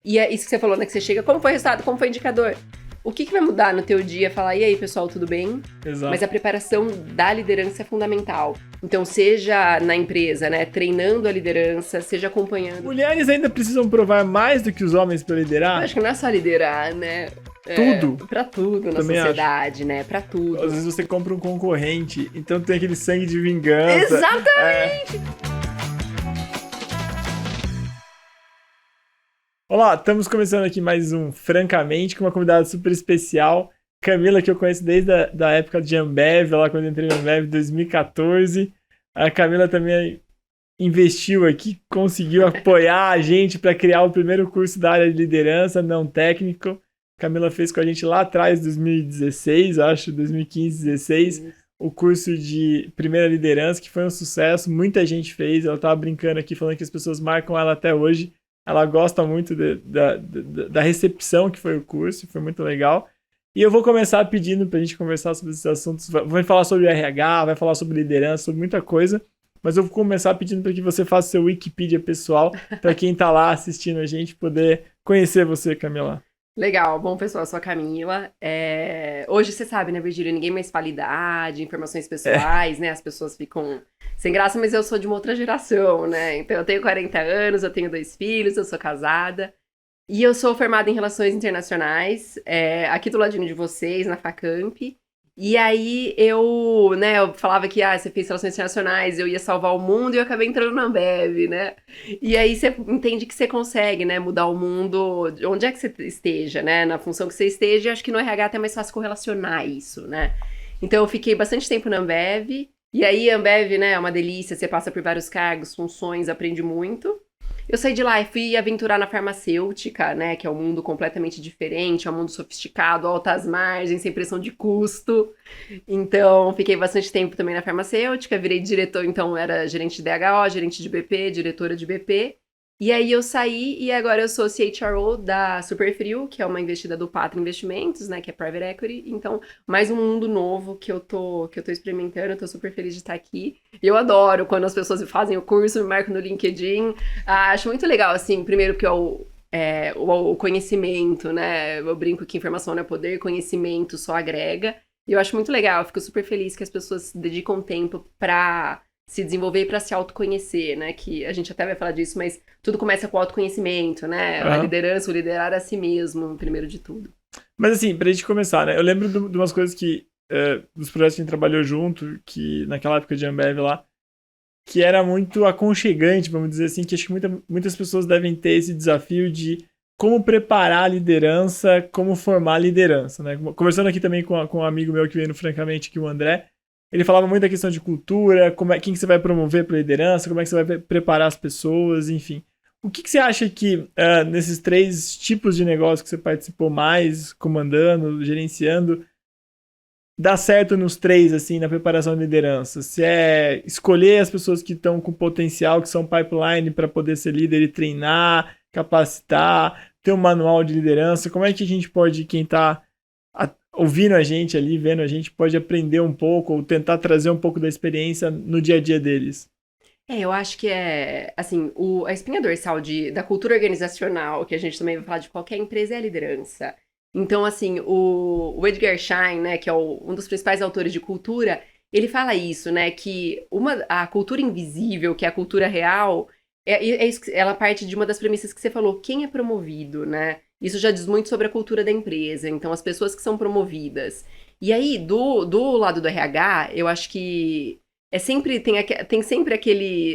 E é isso que você falou, né? Que você chega, como foi o resultado, como foi o indicador? O que vai mudar no teu dia? Falar, e aí, pessoal, tudo bem? Exato. Mas a preparação da liderança é fundamental. Então, seja na empresa, né? Treinando a liderança, seja acompanhando. Mulheres ainda precisam provar mais do que os homens para Eu liderar? acho que não é só liderar, né? Tudo. Pra tudo na Também sociedade, né? Pra tudo. Às vezes você compra um concorrente, então tem aquele sangue de vingança. Exatamente! Olá, estamos começando aqui mais um Francamente, com uma convidada super especial, Camila, que eu conheço desde a época de Ambev, lá quando eu entrei na Ambev em 2014. A Camila também investiu aqui, conseguiu apoiar a gente para criar o primeiro curso da área de liderança não técnico. A Camila fez com a gente lá atrás, 2016, acho, 2015, 2016, o curso de primeira liderança, que foi um sucesso, muita gente fez. Ela estava brincando aqui, falando que as pessoas marcam ela até hoje. Ela gosta muito da recepção que foi o curso, foi muito legal. E eu vou começar pedindo para a gente conversar sobre esses assuntos. Vamos falar sobre RH, vai falar sobre liderança, sobre muita coisa. Mas eu vou começar pedindo para que você faça seu Wikipedia pessoal, para quem está lá assistindo a gente poder conhecer você, Camila. Legal. Bom, pessoal, eu sou a Camila. Hoje você sabe, né, Virgílio? Ninguém mais fala idade, informações pessoais, né? As pessoas ficam sem graça, mas eu sou de uma outra geração, né? Então eu tenho 40 anos, eu tenho 2 filhos, eu sou casada. E eu sou formada em Relações Internacionais, aqui do ladinho de vocês, na Facamp. E aí eu falava que você fez Relações Internacionais, eu ia salvar o mundo e eu acabei entrando na Ambev, né? E aí você entende que você consegue, né, mudar o mundo, onde é que você esteja, né? Na função que você esteja, eu acho que no RH é até mais fácil correlacionar isso, né? Então eu fiquei bastante tempo na Ambev, e aí a Ambev, né, é uma delícia, você passa por vários cargos, funções, aprende muito. Eu saí de lá e fui aventurar na farmacêutica, né, que é um mundo completamente diferente, é um mundo sofisticado, altas margens, sem pressão de custo. Então, fiquei bastante tempo também na farmacêutica, virei diretor, então era gerente de DHO, gerente de BP, diretora de BP. E aí eu saí e agora eu sou CHRO da Superfrio, que é uma investida do Patra Investimentos, né, que é Private Equity. Então, mais um mundo novo que eu tô experimentando, eu tô super feliz de estar aqui. E eu adoro quando as pessoas fazem o curso, me marcam no LinkedIn. Acho muito legal, assim, primeiro que o conhecimento, né, eu brinco que informação não é poder, conhecimento só agrega. E eu acho muito legal, eu fico super feliz que as pessoas dedicam tempo pra se desenvolver e para se autoconhecer, né? Que a gente até vai falar disso, mas tudo começa com o autoconhecimento, né? A liderança, o liderar a si mesmo, primeiro de tudo. Mas assim, pra gente começar, né? Eu lembro de umas coisas que, dos projetos que a gente trabalhou junto, que naquela época de Ambev lá, que era muito aconchegante, vamos dizer assim, que acho que muitas pessoas devem ter esse desafio de como preparar a liderança, como formar a liderança, né? Conversando aqui também com um amigo meu que veio no Francamente, que é o André, ele falava muito da questão de cultura, quem que você vai promover para a liderança, como é que você vai preparar as pessoas, enfim. O que você acha que nesses 3 tipos de negócio que você participou mais, comandando, gerenciando, dá certo nos 3, assim, na preparação de liderança? Se é escolher as pessoas que estão com potencial, que são pipeline para poder ser líder e treinar, capacitar, ter um manual de liderança, como é que a gente pode, quem está ouvindo a gente ali, vendo a gente, pode aprender um pouco ou tentar trazer um pouco da experiência no dia a dia deles? Eu acho que assim, a espinha dorsal da cultura organizacional, que a gente também vai falar de qualquer empresa, é a liderança. Então, assim, o Edgar Schein, né, que é um dos principais autores de cultura, ele fala isso, né, que a cultura invisível, que é a cultura real, ela parte de uma das premissas que você falou, quem é promovido, né? Isso já diz muito sobre a cultura da empresa, então as pessoas que são promovidas. E aí, do lado do RH, eu acho que tem sempre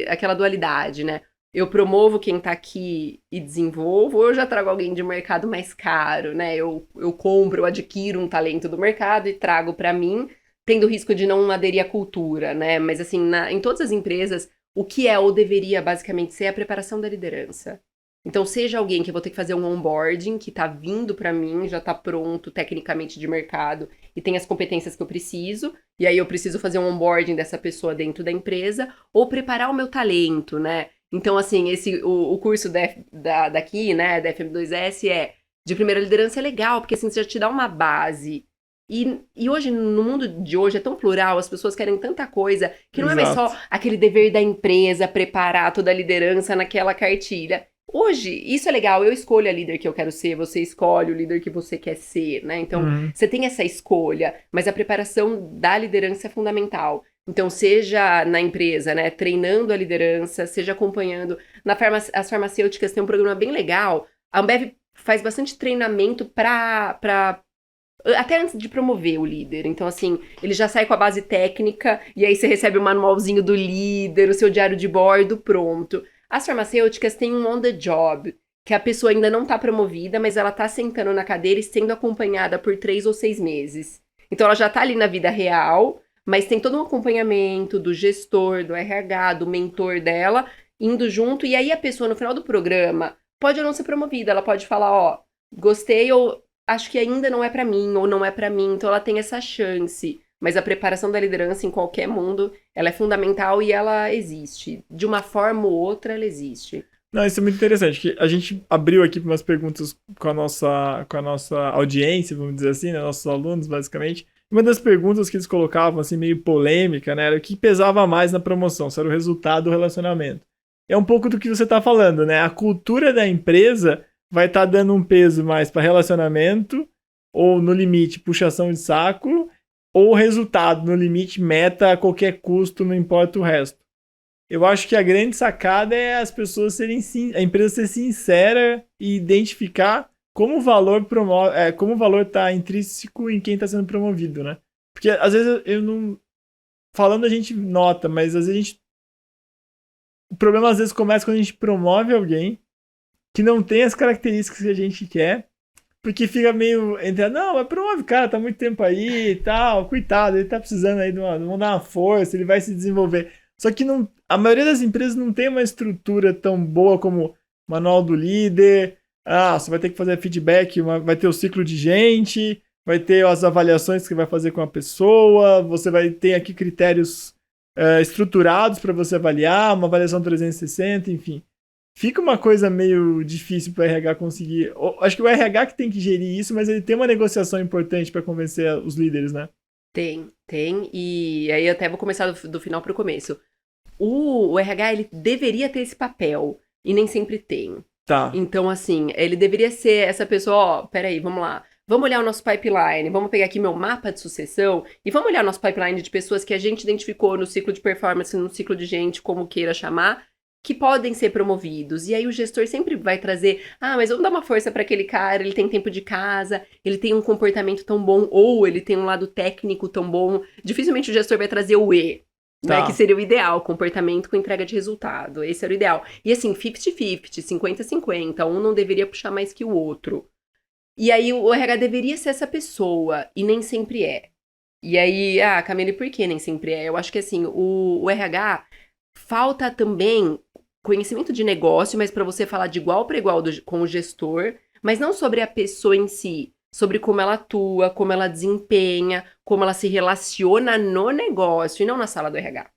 aquela dualidade, né? Eu promovo quem tá aqui e desenvolvo, ou eu já trago alguém de mercado mais caro, né? Eu compro, eu adquiro um talento do mercado e trago para mim, tendo o risco de não aderir à cultura, né? Mas assim, em todas as empresas, o que é ou deveria basicamente ser a preparação da liderança. Então, seja alguém que eu vou ter que fazer um onboarding, que tá vindo para mim, já tá pronto tecnicamente de mercado e tem as competências que eu preciso, e aí eu preciso fazer um onboarding dessa pessoa dentro da empresa, ou preparar o meu talento, né? Então, assim, o curso daqui, né, da FM2S de primeira liderança é legal, porque assim, você já te dá uma base. E hoje, no mundo de hoje, é tão plural, as pessoas querem tanta coisa, que não é mais só aquele dever da empresa preparar toda a liderança naquela cartilha. hoje, isso é legal, eu escolho a líder que eu quero ser, você escolhe o líder que você quer ser, né? Então, você tem essa escolha, mas a preparação da liderança é fundamental. Então, seja na empresa, né, treinando a liderança, seja acompanhando. As farmacêuticas têm um programa bem legal. A Ambev faz bastante treinamento até antes de promover o líder. Então, assim, ele já sai com a base técnica, e aí você recebe o manualzinho do líder, o seu diário de bordo, pronto. As farmacêuticas têm um on the job, que a pessoa ainda não está promovida, mas ela está sentando na cadeira e sendo acompanhada por 3 ou 6 meses. Então, ela já está ali na vida real, mas tem todo um acompanhamento do gestor, do RH, do mentor dela, indo junto, e aí a pessoa, no final do programa, pode ou não ser promovida, ela pode falar, ó, gostei ou acho que ainda não é pra mim, ou não é pra mim, então ela tem essa chance. Mas a preparação da liderança em qualquer mundo, ela é fundamental e ela existe. De uma forma ou outra, ela existe. Não, isso é muito interessante, que a gente abriu aqui para umas perguntas com a nossa audiência, vamos dizer assim, né, nossos alunos, basicamente. Uma das perguntas que eles colocavam, assim, meio polêmica, né, era o que pesava mais na promoção, se era o resultado do relacionamento. É um pouco do que você está falando, né? A cultura da empresa vai estar dando um peso mais para relacionamento, ou no limite, puxação de saco, ou resultado, no limite, meta a qualquer custo, não importa o resto. Eu acho que a grande sacada é as pessoas a empresa ser sincera e identificar como o valor como o valor está intrínseco em quem está sendo promovido, né? Porque às vezes eu não. Falando a gente nota, mas às vezes o problema às vezes começa quando a gente promove alguém que não tem as características que a gente quer, porque fica meio não, mas promove, cara, tá muito tempo aí e tal, coitado, ele tá precisando aí vamos dar uma força, ele vai se desenvolver. Só que a maioria das empresas não tem uma estrutura tão boa como manual do líder, você vai ter que fazer feedback, vai ter o ciclo de gente, vai ter as avaliações que você vai fazer com a pessoa, você vai ter aqui critérios estruturados para você avaliar, uma avaliação 360, enfim. Fica uma coisa meio difícil para o RH conseguir. Acho que o RH que tem que gerir isso, mas ele tem uma negociação importante para convencer os líderes, né? Tem. E aí eu até vou começar do final para o começo. O RH, ele deveria ter esse papel, e nem sempre tem. Tá. Então, assim, ele deveria ser essa pessoa, peraí, vamos lá. Vamos olhar o nosso pipeline, vamos pegar aqui meu mapa de sucessão e vamos olhar o nosso pipeline de pessoas que a gente identificou no ciclo de performance, no ciclo de gente, como queira chamar, que podem ser promovidos. E aí o gestor sempre vai trazer, mas vamos dar uma força para aquele cara, ele tem tempo de casa, ele tem um comportamento tão bom, ou ele tem um lado técnico tão bom. Dificilmente o gestor vai trazer o E, Tá. né, que seria o ideal, comportamento com entrega de resultado. Esse era o ideal. E assim, 50-50, 50-50, um não deveria puxar mais que o outro. E aí o RH deveria ser essa pessoa, e nem sempre é. E aí, Camille, por que nem sempre é? Eu acho que assim, o RH falta também conhecimento de negócio, mas para você falar de igual para igual com o gestor, mas não sobre a pessoa em si, sobre como ela atua, como ela desempenha, como ela se relaciona no negócio e não na sala do RH.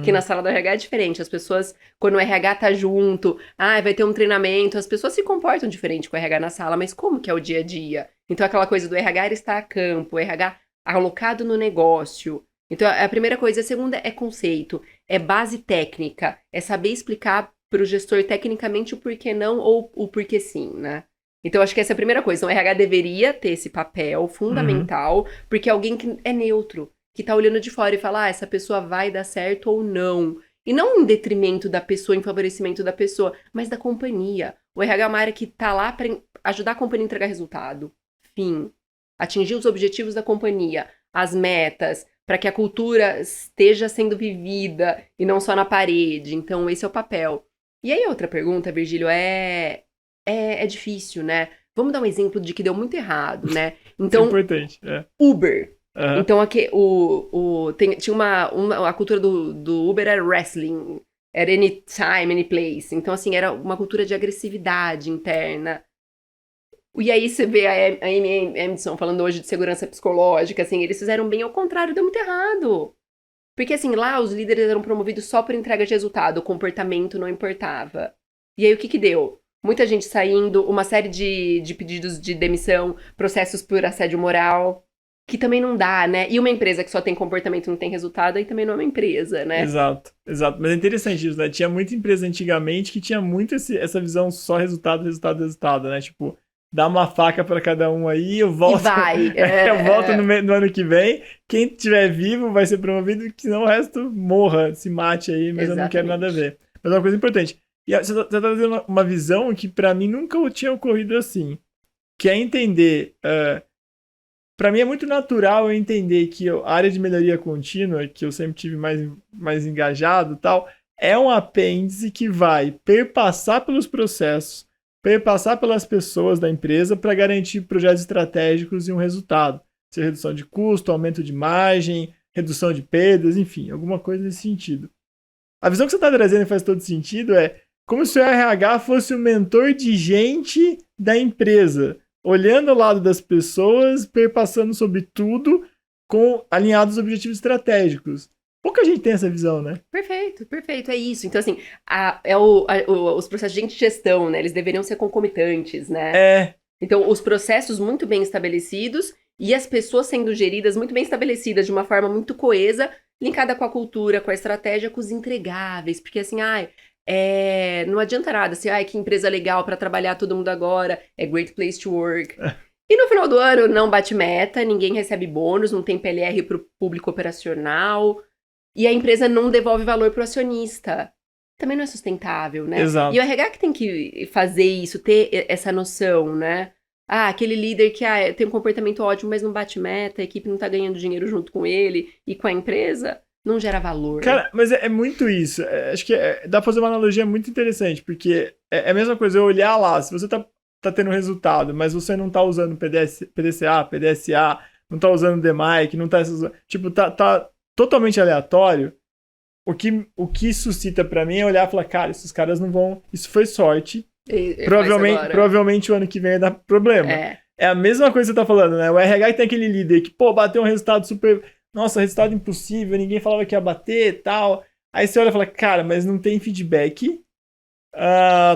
Que na sala do RH é diferente. As pessoas, quando o RH tá junto, vai ter um treinamento, as pessoas se comportam diferente com o RH na sala, mas como que é o dia a dia? Então aquela coisa do RH está a campo, o RH alocado no negócio. Então, a primeira coisa. A segunda é conceito, é base técnica, é saber explicar para o gestor tecnicamente o porquê não ou o porquê sim, né? Então, acho que essa é a primeira coisa. Então, o RH deveria ter esse papel fundamental, porque é alguém que é neutro, que tá olhando de fora e fala, essa pessoa vai dar certo ou não. E não em detrimento da pessoa, em favorecimento da pessoa, mas da companhia. O RH é uma área que tá lá para ajudar a companhia a entregar resultado. Fim. Atingir os objetivos da companhia, as metas, para que a cultura esteja sendo vivida e não só na parede. Então, esse é o papel. E aí, outra pergunta, Virgílio, é difícil, né? Vamos dar um exemplo de que deu muito errado, né? Então, isso é importante, Uber. Então, aqui, tinha a cultura do Uber era wrestling, era anytime, any place. Então, assim, era uma cultura de agressividade interna. E aí você vê a Amy Edmondson falando hoje de segurança psicológica, assim, eles fizeram bem ao contrário, deu muito errado. Porque, assim, lá os líderes eram promovidos só por entrega de resultado, o comportamento não importava. E aí o que deu? Muita gente saindo, uma série de pedidos de demissão, processos por assédio moral. que também não dá, né? E uma empresa que só tem comportamento e não tem resultado, aí também não é uma empresa, né? Exato. Mas é interessante isso, né? Tinha muita empresa antigamente que tinha muito essa visão só resultado, né? Tipo, dá uma faca pra cada um aí, eu volto. E vai. Eu volto no ano que vem. Quem estiver vivo vai ser promovido, senão o resto morra, se mate aí, mas eu não quero nada a ver. Mas é uma coisa importante. E você tá trazendo uma visão que pra mim nunca tinha ocorrido assim. Que é entender. Para mim é muito natural eu entender que a área de melhoria contínua, que eu sempre tive mais engajado e tal, é um apêndice que vai perpassar pelos processos, perpassar pelas pessoas da empresa para garantir projetos estratégicos e um resultado. Seja redução de custo, aumento de margem, redução de perdas, enfim, alguma coisa nesse sentido. A visão que você está trazendo e faz todo sentido é como se o RH fosse o mentor de gente da empresa, olhando ao lado das pessoas, perpassando sobre tudo, alinhados aos objetivos estratégicos. Pouca gente tem essa visão, né? Perfeito, é isso. Então, assim, os processos de gestão, né? Eles deveriam ser concomitantes, né? Então, os processos muito bem estabelecidos e as pessoas sendo geridas muito bem estabelecidas, de uma forma muito coesa, linkada com a cultura, com a estratégia, com os entregáveis. Porque, assim, não adianta nada, assim, que empresa legal pra trabalhar todo mundo agora, é great place to work. E no final do ano não bate meta, ninguém recebe bônus, não tem PLR pro público operacional, e a empresa não devolve valor pro acionista. Também não é sustentável, né? Exato. E o RH que tem que fazer isso, ter essa noção, né? Aquele líder que tem um comportamento ótimo, mas não bate meta, a equipe não tá ganhando dinheiro junto com ele e com a empresa, não gera valor. Cara, mas é muito isso. Acho que dá pra fazer uma analogia muito interessante, porque é a mesma coisa eu olhar lá, se você tá tendo resultado, mas você não tá usando PDCA, PDSA, não tá usando DMAIC, não tá... Tipo, tá totalmente aleatório. O que suscita pra mim é olhar e falar, cara, esses caras não vão... Isso foi sorte. Provavelmente o ano que vem vai dar problema. É a mesma coisa que você tá falando, né? O RH que tem aquele líder que, bateu um resultado super... Nossa, resultado impossível, ninguém falava que ia bater e tal. Aí você olha e fala, cara, mas não tem feedback.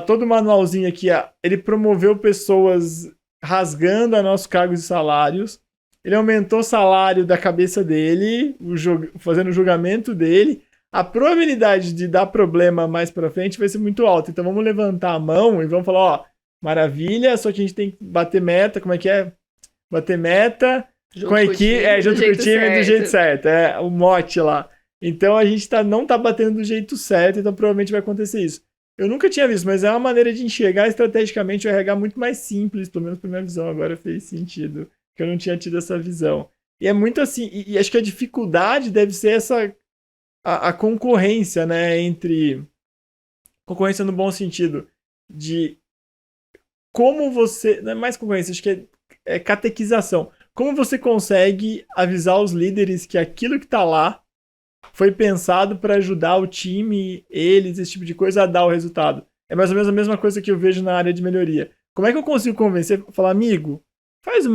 Todo manualzinho aqui, ele promoveu pessoas rasgando a nossos cargos e salários. Ele aumentou o salário da cabeça dele, fazendo o julgamento dele. A probabilidade de dar problema mais pra frente vai ser muito alta. Então vamos levantar a mão e vamos falar, maravilha, só que a gente tem que bater meta. Como é que é? Bater meta... com a equipe, junto com o time do jeito certo. É o mote lá. Então a gente não tá batendo do jeito certo, então provavelmente vai acontecer isso. Eu nunca tinha visto, mas é uma maneira de enxergar estrategicamente o RH muito mais simples, pelo menos pra minha visão agora fez sentido, que eu não tinha tido essa visão. E é muito assim, e acho que a dificuldade deve ser a concorrência, né, entre... Concorrência no bom sentido, de como você... Não é mais concorrência, acho que é catequização. Como você consegue avisar os líderes que aquilo que tá lá foi pensado para ajudar o time, eles, esse tipo de coisa, a dar o resultado? É mais ou menos a mesma coisa que eu vejo na área de melhoria. Como é que eu consigo convencer, falar, amigo, faz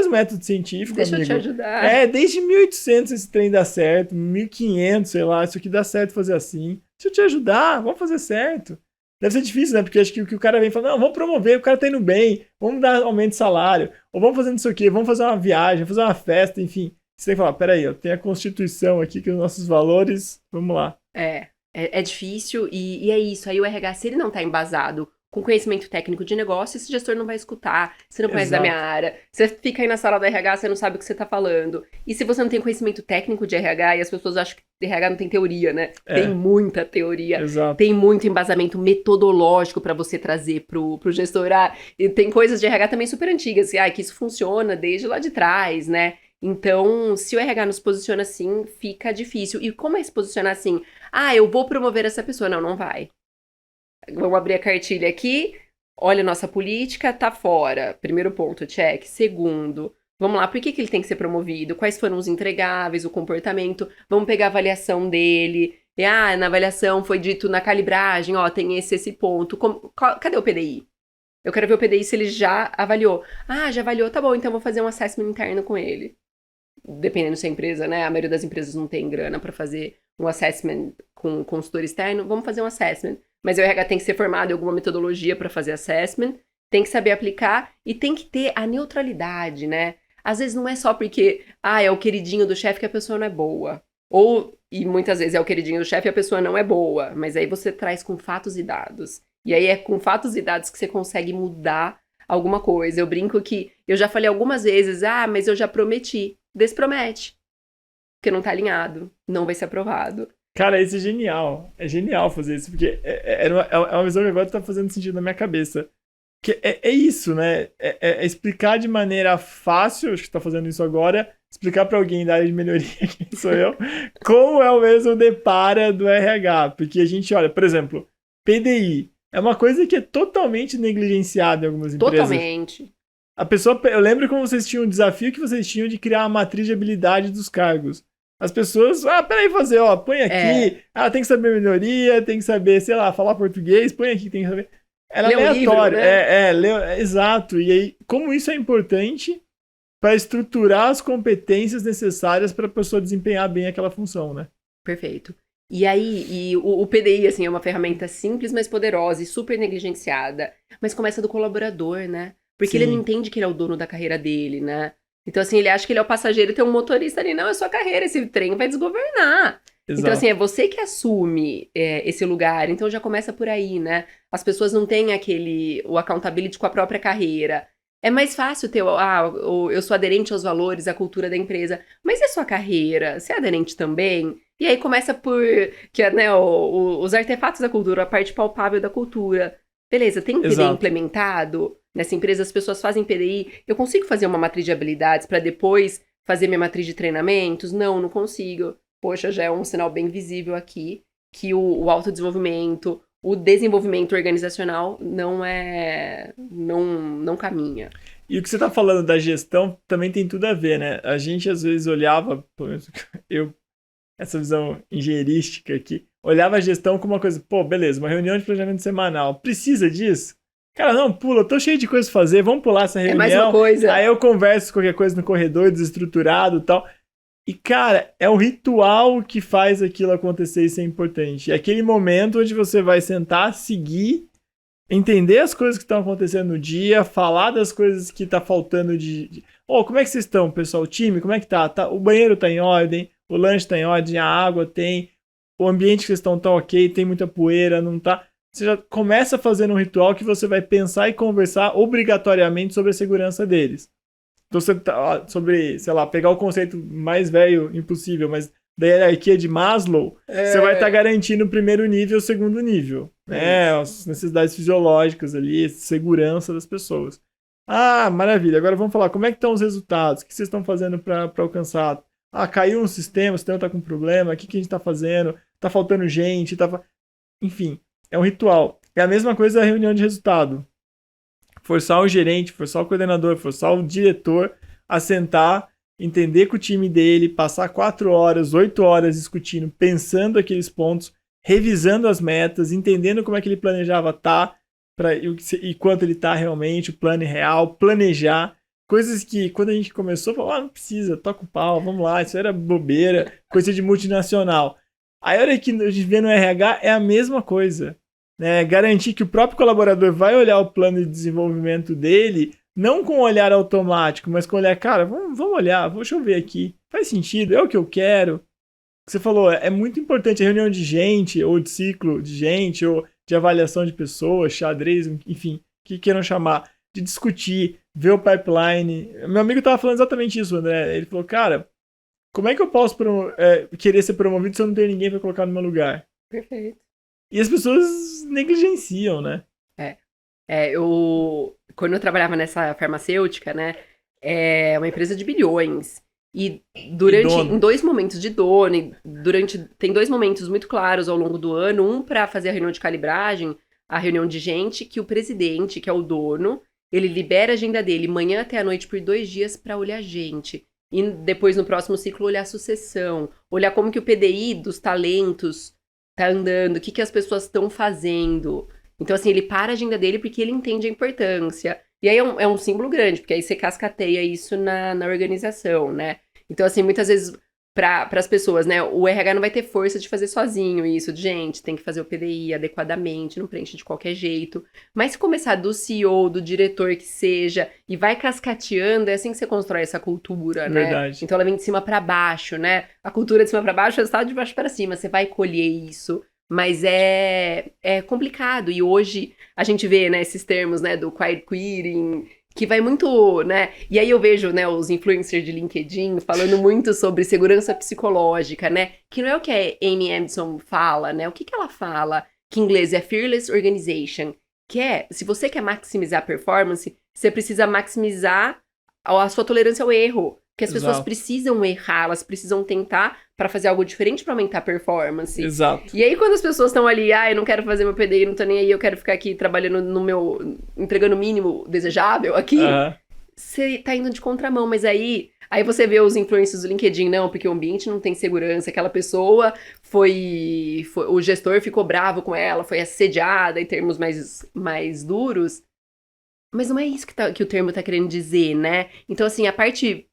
um método científico, Deixa amigo. eu te ajudar. Desde 1800 esse trem dá certo, 1500, sei lá, isso aqui dá certo fazer assim. Deixa eu te ajudar, vamos fazer certo. Deve ser difícil, né? Porque acho que o cara vem e fala, não, vamos promover, o cara tá indo bem, vamos dar aumento de salário, ou vamos fazer não sei o quê, vamos fazer uma viagem, fazer uma festa, enfim. Você tem que falar, peraí, tem a Constituição aqui, que os nossos valores, vamos lá. É difícil e é isso. Aí o RH, se ele não tá embasado com conhecimento técnico de negócio, esse gestor não vai escutar, você não conhece da minha área, você fica aí na sala da RH, você não sabe o que você tá falando. E se você não tem conhecimento técnico de RH, e as pessoas acham que RH não tem teoria, né? Tem muita teoria, tem muito embasamento metodológico pra você trazer pro gestor. E tem coisas de RH também super antigas, que isso funciona desde lá de trás, né? Então, se o RH nos posiciona assim, fica difícil. E como é se posicionar assim? Eu vou promover essa pessoa. Não vai. Vamos abrir a cartilha aqui. Olha a nossa política, tá fora. Primeiro ponto, check. Segundo, vamos lá, por que ele tem que ser promovido? Quais foram os entregáveis, o comportamento? Vamos pegar a avaliação dele. Na avaliação foi dito na calibragem, tem esse ponto. Cadê o PDI? Eu quero ver o PDI se ele já avaliou. Já avaliou, tá bom, então vou fazer um assessment interno com ele. Dependendo se a empresa, né? A maioria das empresas não tem grana para fazer um assessment com consultor externo. Vamos fazer um assessment. Mas o RH tem que ser formado em alguma metodologia para fazer assessment, tem que saber aplicar e tem que ter a neutralidade, né? Às vezes não é só porque, é o queridinho do chefe que a pessoa não é boa. Ou, e muitas vezes é o queridinho do chefe e a pessoa não é boa. Mas aí você traz com fatos e dados. E aí é com fatos e dados que você consegue mudar alguma coisa. Eu brinco que eu já falei algumas vezes, mas eu já prometi. Despromete. Porque não tá alinhado. Não vai ser aprovado. Cara, isso é genial. É genial fazer isso, porque é uma visão que agora tá fazendo sentido na minha cabeça. Que é isso, né? É explicar de maneira fácil, acho que tá fazendo isso agora, explicar pra alguém da área de melhoria, que sou eu, como é o mesmo depara do RH. Porque a gente olha, por exemplo, PDI. É uma coisa que é totalmente negligenciada em algumas empresas. Totalmente. A pessoa, eu lembro como vocês tinham um desafio que vocês tinham de criar uma matriz de habilidade dos cargos. As pessoas, peraí, põe aqui, tem que saber melhoria, tem que saber, sei lá, falar português, põe aqui, tem que saber. Era aleatório, né? Exato. E aí, como isso é importante para estruturar as competências necessárias para a pessoa desempenhar bem aquela função, né? Perfeito. E aí, o PDI, assim, é uma ferramenta simples, mas poderosa e super negligenciada. Mas começa do colaborador, né? Porque ele não entende que ele é o dono da carreira dele, né? Então, assim, ele acha que ele é o passageiro e tem um motorista ali. Não, é sua carreira, esse trem vai desgovernar. Exato. Então, assim, é você que assume esse lugar. Então, já começa por aí, né? As pessoas não têm o accountability com a própria carreira. É mais fácil ter, eu sou aderente aos valores, à cultura da empresa. Mas e a sua carreira? Você é aderente também? E aí começa por, né, os artefatos da cultura, a parte palpável da cultura. Beleza, tem um PDI implementado? Nessa empresa as pessoas fazem PDI. Eu consigo fazer uma matriz de habilidades para depois fazer minha matriz de treinamentos? Não consigo. Poxa, já é um sinal bem visível aqui que o autodesenvolvimento, o desenvolvimento organizacional não caminha. E o que você está falando da gestão também tem tudo a ver, né? A gente às vezes olhava, pelo menos essa visão engenheirística aqui, olhava a gestão como uma coisa, beleza, uma reunião de planejamento semanal, precisa disso? Cara, não, pula, eu tô cheio de coisas pra fazer, vamos pular essa reunião. É mais uma coisa. Aí eu converso qualquer coisa no corredor, desestruturado e tal. E, cara, é o ritual que faz aquilo acontecer e ser importante. É aquele momento onde você vai sentar, seguir, entender as coisas que estão acontecendo no dia, falar das coisas que tá faltando como é que vocês estão, pessoal? O time, como é que tá? O banheiro tá em ordem, o lanche tá em ordem, a água tem, o ambiente que vocês estão tá ok, tem muita poeira, não tá... Você já começa fazendo um ritual que você vai pensar e conversar obrigatoriamente sobre a segurança deles. Então, você tá sobre, sei lá, pegar o conceito mais velho impossível, mas da hierarquia de Maslow, você vai estar garantindo o primeiro nível e o segundo nível. Né? As necessidades fisiológicas ali, segurança das pessoas. Maravilha. Agora vamos falar, como é que estão os resultados? O que vocês estão fazendo para alcançar? Caiu um sistema, o sistema está com problema, o que a gente está fazendo? Está faltando gente, enfim... É um ritual. É a mesma coisa da reunião de resultado. Forçar o gerente, forçar o coordenador, forçar o diretor a sentar, entender com o time dele, passar 4 horas, 8 horas discutindo, pensando aqueles pontos, revisando as metas, entendendo como é que ele planejava e quanto ele está realmente, o plano real, planejar. Coisas que, quando a gente começou, falou, não precisa, toca o pau, vamos lá, isso era bobeira, coisa de multinacional. Aí a hora que a gente vê no RH é a mesma coisa. Né, garantir que o próprio colaborador vai olhar o plano de desenvolvimento dele, não com um olhar automático, mas com um olhar, cara, vamos olhar, deixa eu ver aqui, faz sentido, é o que eu quero. Você falou, é muito importante a reunião de gente, ou de ciclo de gente, ou de avaliação de pessoas, xadrez, enfim, o que queiram chamar, de discutir, ver o pipeline. Meu amigo estava falando exatamente isso, André, ele falou, cara, como é que eu posso querer ser promovido se eu não tenho ninguém para colocar no meu lugar? Perfeito. E as pessoas negligenciam, né? Quando eu trabalhava nessa farmacêutica, né, é uma empresa de bilhões. E em 2 momentos de dono, tem 2 momentos muito claros ao longo do ano, um para fazer a reunião de calibragem, a reunião de gente, que o presidente, que é o dono, ele libera a agenda dele manhã até a noite por 2 dias para olhar gente. E depois, no próximo ciclo, olhar a sucessão, olhar como que o PDI dos talentos tá andando, o que as pessoas estão fazendo. Então, assim, ele para a agenda dele porque ele entende a importância. E aí é um símbolo grande, porque aí você cascateia isso na organização, né? Então, assim, muitas vezes para as pessoas, né? O RH não vai ter força de fazer sozinho isso, de gente, tem que fazer o PDI adequadamente, não preenche de qualquer jeito. Mas se começar do CEO, do diretor que seja, e vai cascateando, é assim que você constrói essa cultura, né? Verdade. Então ela vem de cima para baixo, né? A cultura de cima para baixo é o resultado de baixo para cima, você vai colher isso. Mas é complicado, e hoje a gente vê, né, esses termos, né, do quiet quitting, que vai muito, né, e aí eu vejo, né, os influencers de LinkedIn falando muito sobre segurança psicológica, né, que não é o que a Amy Edmondson fala, né, o que ela fala, que em inglês é Fearless Organization, que é, se você quer maximizar a performance, você precisa maximizar a sua tolerância ao erro, que as pessoas precisam errar, elas precisam tentar para fazer algo diferente para aumentar a performance. Exato. E aí quando as pessoas estão ali, eu não quero fazer meu PDI, não tô nem aí, eu quero ficar aqui trabalhando no meu, entregando o mínimo desejável aqui, você tá indo de contramão, mas aí você vê os influencers do LinkedIn, não, porque o ambiente não tem segurança, aquela pessoa o gestor ficou bravo com ela, foi assediada em termos mais duros, mas não é isso que o termo tá querendo dizer, né? Então, assim, a parte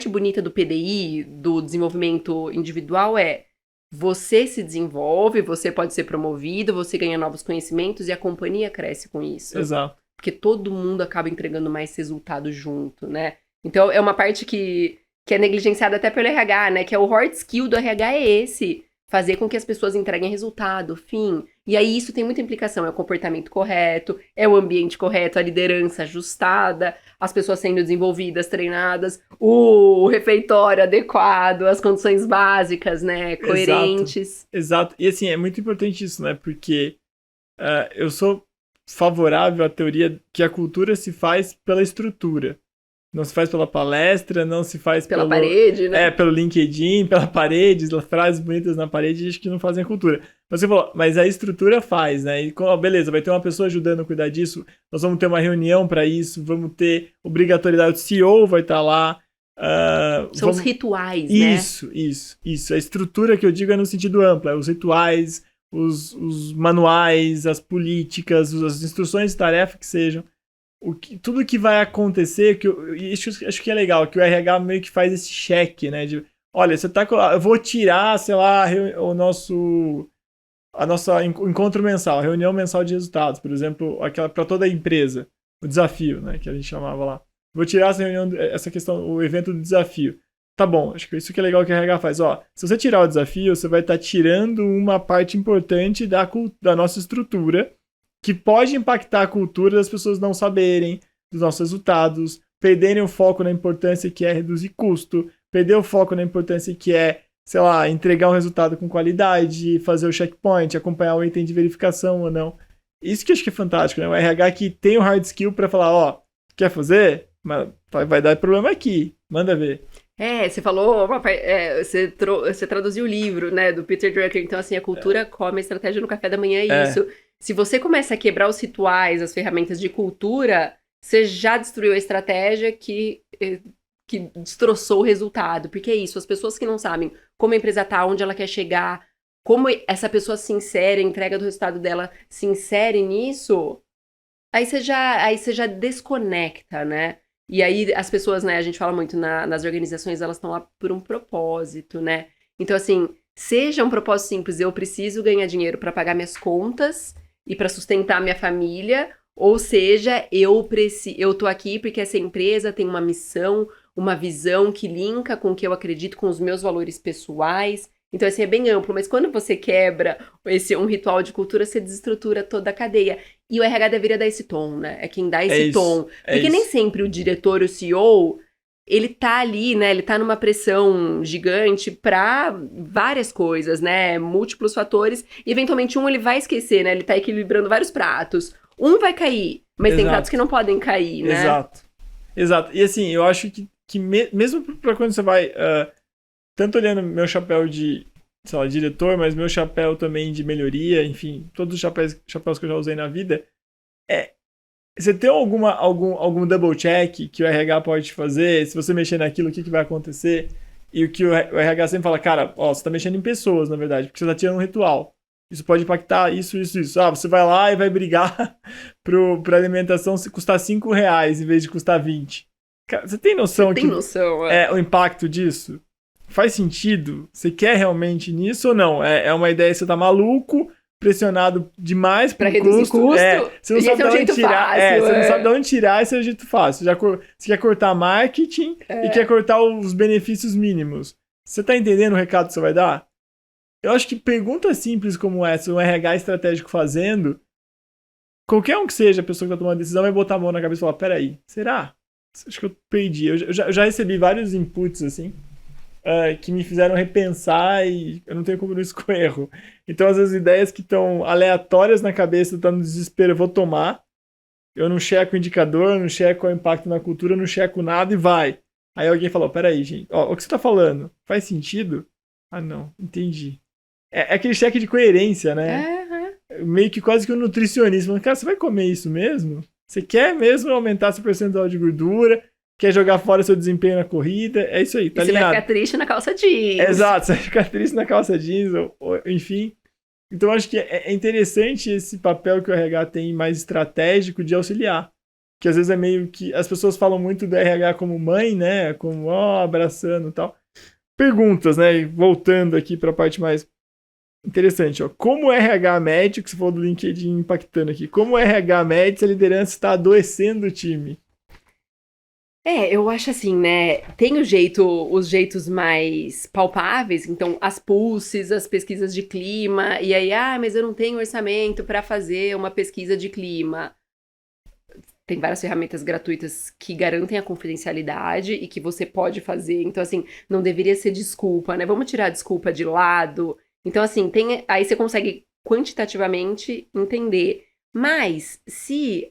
bonita do PDI, do desenvolvimento individual, é você se desenvolve, você pode ser promovido, você ganha novos conhecimentos e a companhia cresce com isso. Exato. Porque todo mundo acaba entregando mais resultado junto, né? Então, é uma parte que é negligenciada até pelo RH, né? Que é o hard skill do RH é esse. Fazer com que as pessoas entreguem resultado, fim. E aí isso tem muita implicação, é o comportamento correto, é o ambiente correto, a liderança ajustada, as pessoas sendo desenvolvidas, treinadas, o refeitório adequado, as condições básicas, né, coerentes. Exato. E assim, é muito importante isso, né, porque eu sou favorável à teoria que a cultura se faz pela estrutura. Não se faz pela palestra, não se faz pela parede, né? Pelo LinkedIn, pela parede, frases bonitas na parede, acho que não fazem a cultura. Mas você falou, mas a estrutura faz, né? E, beleza, vai ter uma pessoa ajudando a cuidar disso, nós vamos ter uma reunião para isso, vamos ter obrigatoriedade, o CEO vai estar lá. São os rituais, né? Isso. A estrutura que eu digo é no sentido amplo, é os rituais, os manuais, as políticas, as instruções de tarefa que sejam. Tudo que vai acontecer, acho que é legal, que o RH meio que faz esse cheque, né? De, olha, eu vou tirar, sei lá, o nossa encontro mensal, a reunião mensal de resultados, por exemplo, aquela para toda a empresa, o desafio, né? Que a gente chamava lá. Vou tirar essa questão, o evento do desafio. Tá bom, acho que isso que é legal que o RH faz. Se você tirar o desafio, você vai estar tirando uma parte importante da nossa estrutura, que pode impactar a cultura das pessoas não saberem dos nossos resultados, perderem o foco na importância que é reduzir custo, perder o foco na importância que é, sei lá, entregar um resultado com qualidade, fazer o checkpoint, acompanhar o item de verificação ou não. Isso que eu acho que é fantástico, né? O RH que tem o hard skill para falar, quer fazer? Mas vai dar problema aqui, manda ver. Você falou, você traduziu o livro, né, do Peter Drucker, então assim, a cultura come a estratégia no café da manhã, isso. Se você começa a quebrar os rituais, as ferramentas de cultura, você já destruiu a estratégia que destroçou o resultado. Porque é isso, as pessoas que não sabem como a empresa tá, onde ela quer chegar, como essa pessoa se insere, a entrega do resultado dela se insere nisso, aí você já desconecta, né? E aí as pessoas, né, a gente fala muito nas organizações, elas estão lá por um propósito, né? Então, assim, seja um propósito simples, eu preciso ganhar dinheiro para pagar minhas contas e para sustentar minha família, ou seja, eu tô aqui porque essa empresa tem uma missão, uma visão que linka com o que eu acredito, com os meus valores pessoais. Então, assim, é bem amplo, mas quando você quebra um ritual de cultura, você desestrutura toda a cadeia. E o RH deveria dar esse tom, né? É quem dá esse tom. Porque nem sempre o diretor, o CEO, ele tá ali, né? Ele tá numa pressão gigante pra várias coisas, né? Múltiplos fatores. E, eventualmente, ele vai esquecer, né? Ele tá equilibrando vários pratos. Um vai cair, mas tem pratos que não podem cair, né? Exato. E, assim, eu acho que mesmo pra quando você vai... tanto olhando meu chapéu de, sei lá, diretor, mas meu chapéu também de melhoria, enfim, todos os chapéus que eu já usei na vida, você tem algum double check que o RH pode fazer? Se você mexer naquilo, o que vai acontecer? E o que o RH sempre fala, cara, você tá mexendo em pessoas, na verdade, porque você tá tirando um ritual. Isso pode impactar isso. Você vai lá e vai brigar pra alimentação custar R$5 em vez de custar 20. Cara, você tem noção? Você tem noção, o impacto disso? faz sentido? Você quer realmente nisso ou não? É uma ideia que você tá maluco, pressionado demais Pra por reduzir custo. custo. Você não E sabe esse é de um onde jeito tirar. fácil. Você não sabe de onde tirar, esse é o jeito fácil. Você quer cortar marketing e quer cortar os benefícios mínimos. Você tá entendendo o recado que você vai dar? Eu acho que perguntas simples como essa, um RH estratégico fazendo, qualquer um que seja a pessoa que tá tomando a decisão vai botar a mão na cabeça e falar, peraí, será? Acho que eu perdi. Eu já recebi vários inputs, assim, que me fizeram repensar e eu não tenho compromisso com erro. Então, às vezes, ideias que estão aleatórias na cabeça, estão no desespero, eu vou tomar. Eu não checo o indicador, não checo o impacto na cultura, não checo nada e vai. Aí alguém falou, peraí, gente, ó, o que você tá falando faz sentido? Ah, não, entendi. É aquele cheque de coerência, né? Meio que quase que um nutricionista. Cara, você vai comer isso mesmo? Você quer mesmo aumentar seu percentual de gordura? Quer jogar fora seu desempenho na corrida? É isso aí, tá e você alinhado. vai ficar triste na calça jeans. Exato, você vai ficar triste na calça jeans, enfim. Então, acho que é interessante esse papel que o RH tem mais estratégico de auxiliar. Que às vezes é meio que... As pessoas falam muito do RH como mãe, né? Como, abraçando e tal. Perguntas, né? Voltando aqui para a parte mais interessante, ó. Como o RH mede, que você falou do LinkedIn impactando aqui, como o RH mede se a liderança está adoecendo o time? Eu acho assim, né? Tem os jeitos mais palpáveis, então as pulses, as pesquisas de clima, e aí, mas eu não tenho orçamento para fazer uma pesquisa de clima. Tem várias ferramentas gratuitas que garantem a confidencialidade e que você pode fazer. Então, assim, não deveria ser desculpa, né? Vamos tirar a desculpa de lado. Então, assim, aí você consegue quantitativamente entender. Mas, se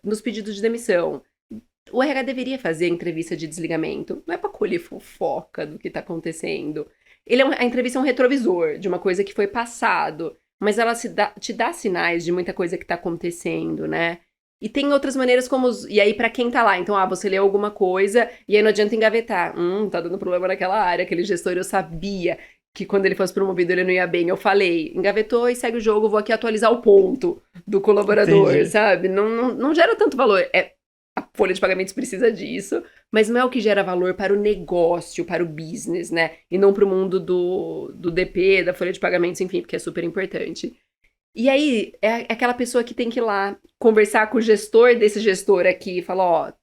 nos pedidos de demissão, o RH deveria fazer a entrevista de desligamento. Não é para colher fofoca do que está acontecendo. A entrevista é um retrovisor de uma coisa que foi passado. Mas ela te dá sinais de muita coisa que está acontecendo, né? E tem outras maneiras como... E aí, pra quem tá lá, então, você leu alguma coisa e aí não adianta engavetar. Tá dando problema naquela área. Aquele gestor, eu sabia que quando ele fosse promovido ele não ia bem. Eu falei, engavetou e segue o jogo, vou aqui atualizar o ponto do colaborador, Entendi. sabe? Não gera tanto valor. A folha de pagamentos precisa disso, mas não é o que gera valor para o negócio, para o business, né? E não pro mundo do DP, da folha de pagamentos, enfim, porque é super importante. E aí, é aquela pessoa que tem que ir lá conversar com o gestor desse gestor aqui e falar,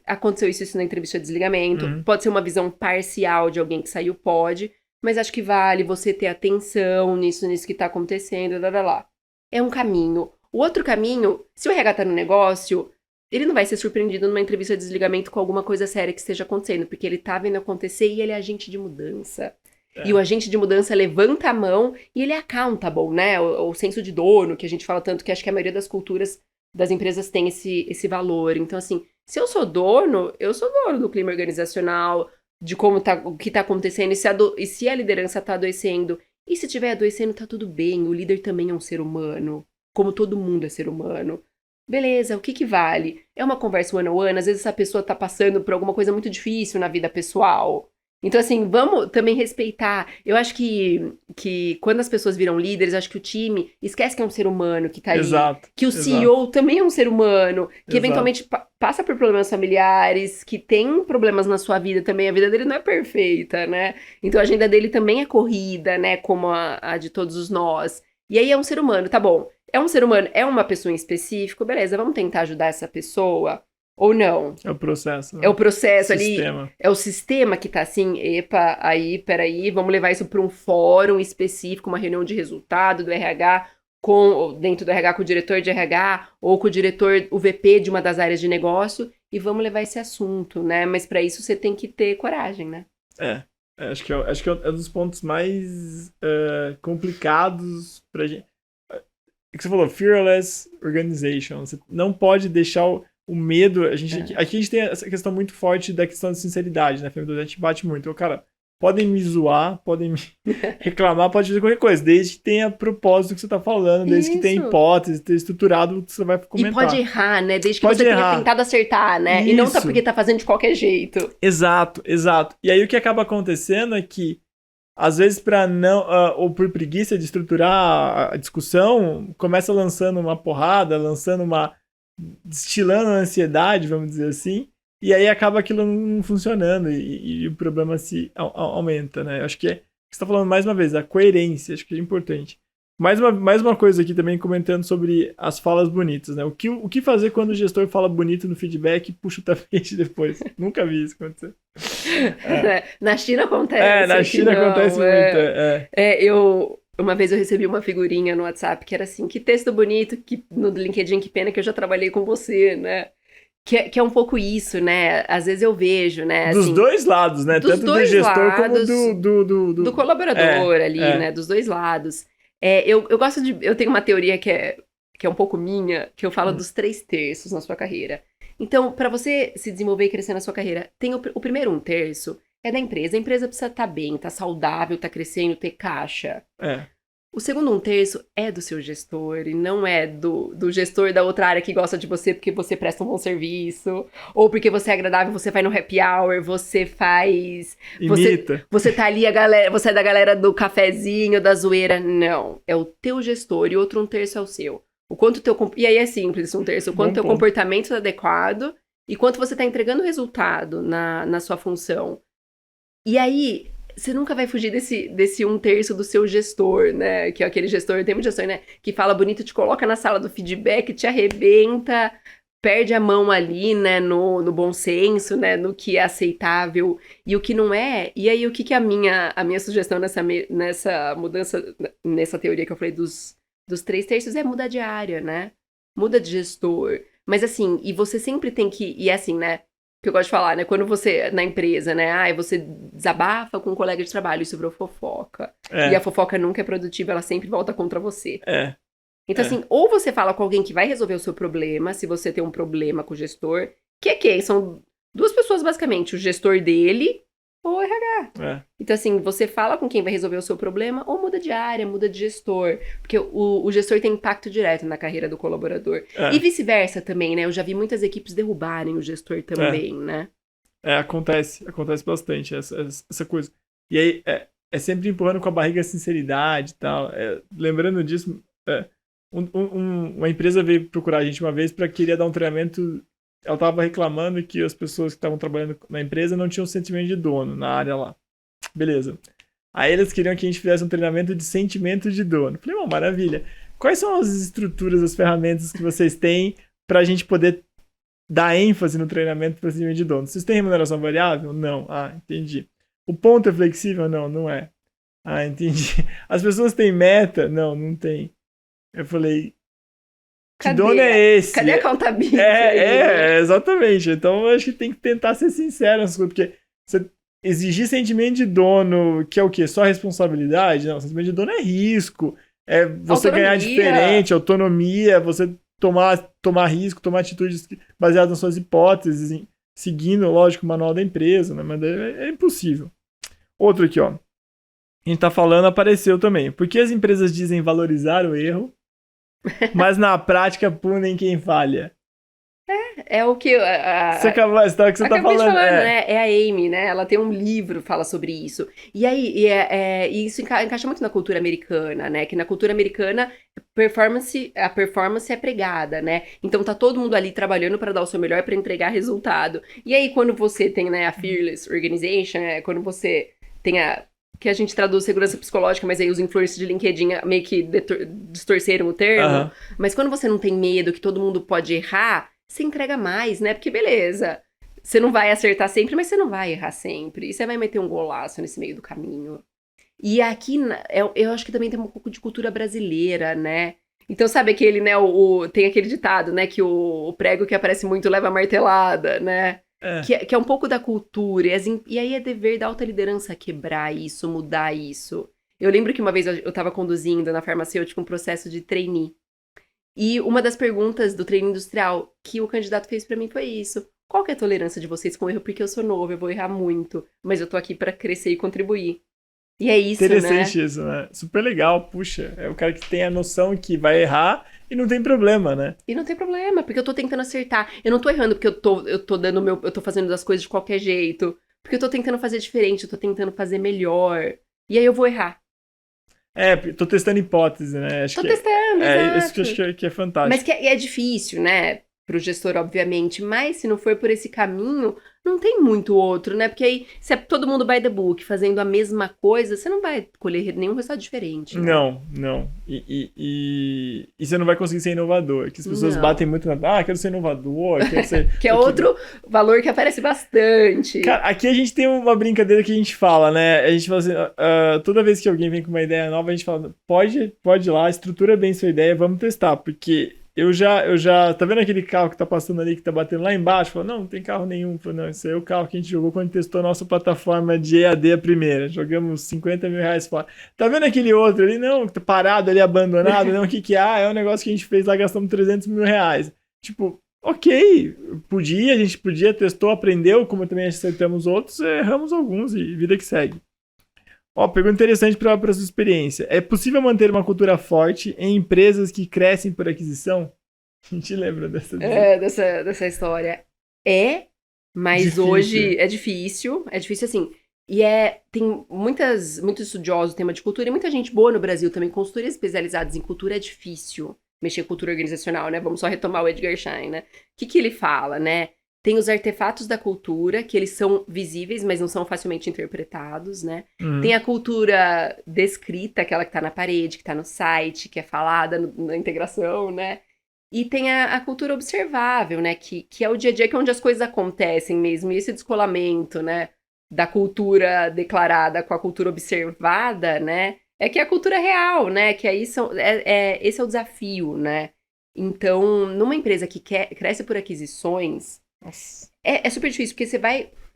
aconteceu isso na entrevista de desligamento. Pode ser uma visão parcial de alguém que saiu, pode, mas acho que vale você ter atenção nisso que tá acontecendo, lá. É um caminho. O outro caminho, se o RH tá no negócio, ele não vai ser surpreendido numa entrevista de desligamento com alguma coisa séria que esteja acontecendo, porque ele tá vendo acontecer e ele é agente de mudança. E o agente de mudança levanta a mão e ele é accountable, né? O senso de dono, que a gente fala tanto, que acho que a maioria das culturas das empresas tem esse valor. Então, assim, se eu sou dono, eu sou dono do clima organizacional, de como o que tá acontecendo, e se a liderança tá adoecendo. E se tiver adoecendo, tá tudo bem. O líder também é um ser humano, como todo mundo é ser humano. Beleza, o que vale? É uma conversa one-on-one, às vezes essa pessoa tá passando por alguma coisa muito difícil na vida pessoal. Então, assim, vamos também respeitar. Eu acho que quando as pessoas viram líderes, acho que o time esquece que é um ser humano que tá ali. Exato. Que o CEO também é um ser humano, que Exato. Eventualmente passa por problemas familiares, que tem problemas na sua vida também. A vida dele não é perfeita, né? Então a agenda dele também é corrida, né? Como a de todos nós. E aí é um ser humano, tá bom. É um ser humano, é uma pessoa em específico, beleza, vamos tentar ajudar essa pessoa. Ou não. É o processo. Né? É o processo Sistema. ali. É o sistema que tá assim, peraí, vamos levar isso para um fórum específico, uma reunião de resultado do RH, dentro do RH com o diretor de RH, ou com o diretor, o VP de uma das áreas de negócio, e vamos levar esse assunto, né? Mas para isso você tem que ter coragem, né? Acho que é um dos pontos mais complicados pra gente. O que você falou, fearless organization. Você não pode deixar o medo. Aqui a gente tem essa questão muito forte da questão de sinceridade, né? A gente bate muito. Cara, podem me zoar, podem me reclamar, pode fazer qualquer coisa, desde que tenha propósito do que você tá falando, desde que tenha hipótese, tenha estruturado o que você vai comentar. E pode errar, né? Desde que você tenha tentado acertar, né? Isso. E não tá porque tá fazendo de qualquer jeito. Exato. E aí o que acaba acontecendo é que às vezes, ou por preguiça de estruturar a discussão, começa lançando uma porrada, destilando a ansiedade, vamos dizer assim, E aí acaba aquilo não funcionando e o problema se aumenta, né? Eu acho que você está falando mais uma vez, a coerência, acho que é importante. Mais uma coisa aqui também comentando sobre as falas bonitas, né? O que fazer quando o gestor fala bonito no feedback e puxa o tapete depois? Nunca vi isso acontecer. Na China acontece. Na China acontece muito. Uma vez eu recebi uma figurinha no WhatsApp que era assim, que texto bonito, no LinkedIn, que pena que eu já trabalhei com você, né? Que é um pouco isso, né? Às vezes eu vejo, né? Dos assim, dois lados, né? Tanto do gestor lados, como do colaborador ali, né? Dos dois lados. Eu gosto de... Eu tenho uma teoria que é um pouco minha, que eu falo dos 3 terços na sua carreira. Então, para você se desenvolver e crescer na sua carreira, tem o primeiro 1 terço é da empresa. A empresa precisa estar bem, estar saudável, estar crescendo, ter caixa. O segundo 1 terço é do seu gestor e não é do gestor da outra área que gosta de você porque você presta um bom serviço, ou porque você é agradável, você vai no happy hour, você faz... Imita. Você tá ali, você é da galera do cafezinho, da zoeira. Não, é o teu gestor e outro 1 terço é o seu. E aí é simples, 1 terço. O quanto teu comportamento é adequado e quanto você tá entregando resultado na sua função. E aí... Você nunca vai fugir desse 1 terço do seu gestor, né? Que é aquele gestor, tem um gestor, né? Que fala bonito, te coloca na sala do feedback, te arrebenta, perde a mão ali, né? No bom senso, né? No que é aceitável e o que não é. E aí, o que é a minha sugestão nessa mudança, nessa teoria que eu falei dos 3 terços é mudar de área, né? Muda de gestor. Mas assim, e você sempre tem que... E é assim, né? Que eu gosto de falar, né? Quando você, na empresa, né? Você desabafa com um colega de trabalho, isso virou fofoca. E a fofoca nunca é produtiva, ela sempre volta contra você. Então, assim, ou você fala com alguém que vai resolver o seu problema, se você tem um problema com o gestor, que é quem? São 2 pessoas, basicamente, o gestor dele ou o RH. Então, assim, você fala com quem vai resolver o seu problema, ou muda de área, muda de gestor. Porque o gestor tem impacto direto na carreira do colaborador. E vice-versa também, né? Eu já vi muitas equipes derrubarem o gestor também, né? Acontece bastante essa coisa. E aí, é sempre empurrando com a barriga a sinceridade e tal. Lembrando disso, uma empresa veio procurar a gente uma vez para querer dar um treinamento. Ela estava reclamando que as pessoas que estavam trabalhando na empresa não tinham sentimento de dono na área lá. Beleza. Aí eles queriam que a gente fizesse um treinamento de sentimento de dono. Falei, maravilha. Quais são as estruturas, as ferramentas que vocês têm para a gente poder dar ênfase no treinamento para sentimento de dono? Vocês têm remuneração variável? Não. Entendi. O ponto é flexível? Não, não é. Entendi. As pessoas têm meta? Não, não tem. Eu falei... Que dono é esse? Cadê a contabilidade? Exatamente. Então, eu acho que tem que tentar ser sincero, porque você exigir sentimento de dono, que é o quê? Só responsabilidade? Não, sentimento de dono é risco, é você ganhar diferente, autonomia, você tomar risco, tomar atitudes baseadas nas suas hipóteses, seguindo, lógico, o manual da empresa, né? Mas é impossível. Outro aqui, ó. A gente tá falando, apareceu também. Por que as empresas dizem valorizar o erro, mas na prática punem quem falha? É o que... a história que você tá falando. Né? É a Amy, né? Ela tem um livro que fala sobre isso. E aí, e isso encaixa muito na cultura americana, né? Que na cultura americana, a performance é pregada, né? Então tá todo mundo ali trabalhando para dar o seu melhor para entregar resultado. E aí, quando você tem, né, a Fearless Organization, quando você tem que a gente traduz segurança psicológica, mas aí os influencers de LinkedIn meio que distorceram o termo. Mas quando você não tem medo que todo mundo pode errar, você entrega mais, né? Porque beleza, você não vai acertar sempre, mas você não vai errar sempre. E você vai meter um golaço nesse meio do caminho. E aqui, eu acho que também tem um pouco de cultura brasileira, né? Então, sabe aquele, né? Tem aquele ditado, né? Que o prego que aparece muito leva a martelada, né? Que é um pouco da cultura. E aí é dever da alta liderança quebrar isso, mudar isso. Eu lembro que uma vez eu estava conduzindo na farmacêutica um processo de trainee. E uma das perguntas do treino industrial que o candidato fez pra mim foi isso. Qual que é a tolerância de vocês com erro? Porque eu sou novo, eu vou errar muito. Mas eu tô aqui pra crescer e contribuir. E é isso, Interessante isso, né? Super legal, puxa. É o cara que tem a noção que vai errar e não tem problema, né? E não tem problema, porque eu tô tentando acertar. Eu não tô errando porque eu tô fazendo as coisas de qualquer jeito. Porque eu tô tentando fazer diferente, eu tô tentando fazer melhor. E aí eu vou errar. Tô testando hipótese, né? Testando, exato. Isso que eu acho que é fantástico. Mas é difícil, né? pro gestor, obviamente, mas se não for por esse caminho, não tem muito outro, né? Porque aí, se é todo mundo by the book fazendo a mesma coisa, você não vai colher nenhum resultado diferente, né? Não. E você não vai conseguir ser inovador. Que as pessoas Não. batem muito na. Quero ser inovador, quero ser. Que é outro valor que aparece bastante. Cara, aqui a gente tem uma brincadeira que a gente fala, né? A gente fala assim, toda vez que alguém vem com uma ideia nova, a gente fala, pode ir lá, estrutura bem sua ideia, vamos testar, porque eu já, tá vendo aquele carro que tá passando ali, que tá batendo lá embaixo? Fala, não tem carro nenhum. Fala, não, esse aí é o carro que a gente jogou quando testou a nossa plataforma de EAD a primeira. Jogamos 50 mil reais fora. Tá vendo aquele outro ali? Não, que tá parado ali, abandonado. Não, o que que é? É um negócio que a gente fez lá, gastamos 300 mil reais. Tipo, ok, a gente podia, testou, aprendeu, como também acertamos outros, erramos alguns e vida que segue. Ó, pergunta interessante para a sua experiência. É possível manter uma cultura forte em empresas que crescem por aquisição? A gente lembra dessa Dessa história. Mas difícil. hoje é difícil assim. E tem muitos estudiosos do tema de cultura e muita gente boa no Brasil também. Consultorias especializadas em cultura é difícil mexer com cultura organizacional, né? Vamos só retomar o Edgar Schein, né? O que ele fala, né? Tem os artefatos da cultura, que eles são visíveis, mas não são facilmente interpretados, né? Tem a cultura descrita, aquela que tá na parede, que tá no site, que é falada na integração, né? E tem a cultura observável, né? Que é o dia a dia, que é onde as coisas acontecem mesmo. E esse descolamento, né? Da cultura declarada com a cultura observada, né? É que é a cultura real, né? Que aí esse é o desafio, né? Então, numa empresa que cresce por aquisições, é super difícil, porque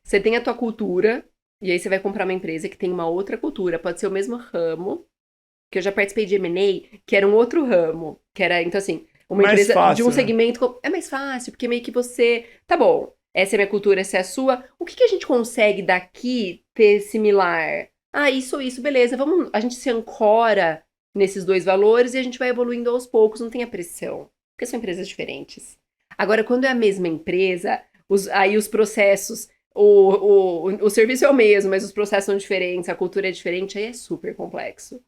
você tem a tua cultura, e aí você vai comprar uma empresa que tem uma outra cultura, pode ser o mesmo ramo, que eu já participei de M&A, que era um outro ramo, que era, então assim, uma mais empresa fácil, de um né? segmento, é mais fácil, porque meio que você, tá bom, essa é a minha cultura, essa é a sua, o que a gente consegue daqui ter similar? Isso, beleza, a gente se ancora nesses dois valores e a gente vai evoluindo aos poucos, não tem a pressão, porque são empresas diferentes. Agora, quando é a mesma empresa, aí os processos, o serviço é o mesmo, mas os processos são diferentes, a cultura é diferente, aí é super complexo.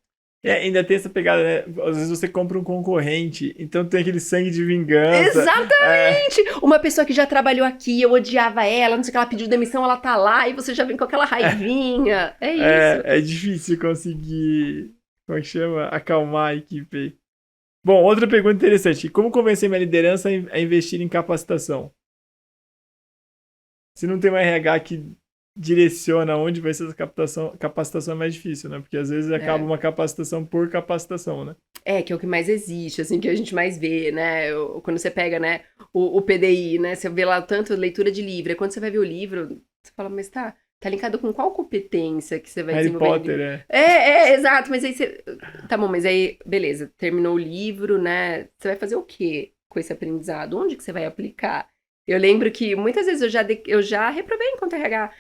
Ainda tem essa pegada, né? Às vezes você compra um concorrente, então tem aquele sangue de vingança. Exatamente! Uma pessoa que já trabalhou aqui, eu odiava ela, não sei o que, ela pediu demissão, ela tá lá, e você já vem com aquela raivinha. É isso. É difícil conseguir, como é que chama? Acalmar a equipe. Bom, outra pergunta interessante. Como convencer minha liderança a investir em capacitação? Se não tem um RH que direciona onde vai ser essa capacitação é mais difícil, né? Porque às vezes acaba uma capacitação por capacitação, né? Que é o que mais existe, assim, que a gente mais vê, né? Quando você pega, né, o PDI, né? Você vê lá tanto leitura de livro, e quando você vai ver o livro, você fala, mas tá linkado com qual competência que você vai Harry desenvolver? Potter, exato, mas aí você... Tá bom, mas aí, beleza, terminou o livro, né? Você vai fazer o quê com esse aprendizado? Onde que você vai aplicar? Eu lembro que muitas vezes eu já reprovei enquanto RH.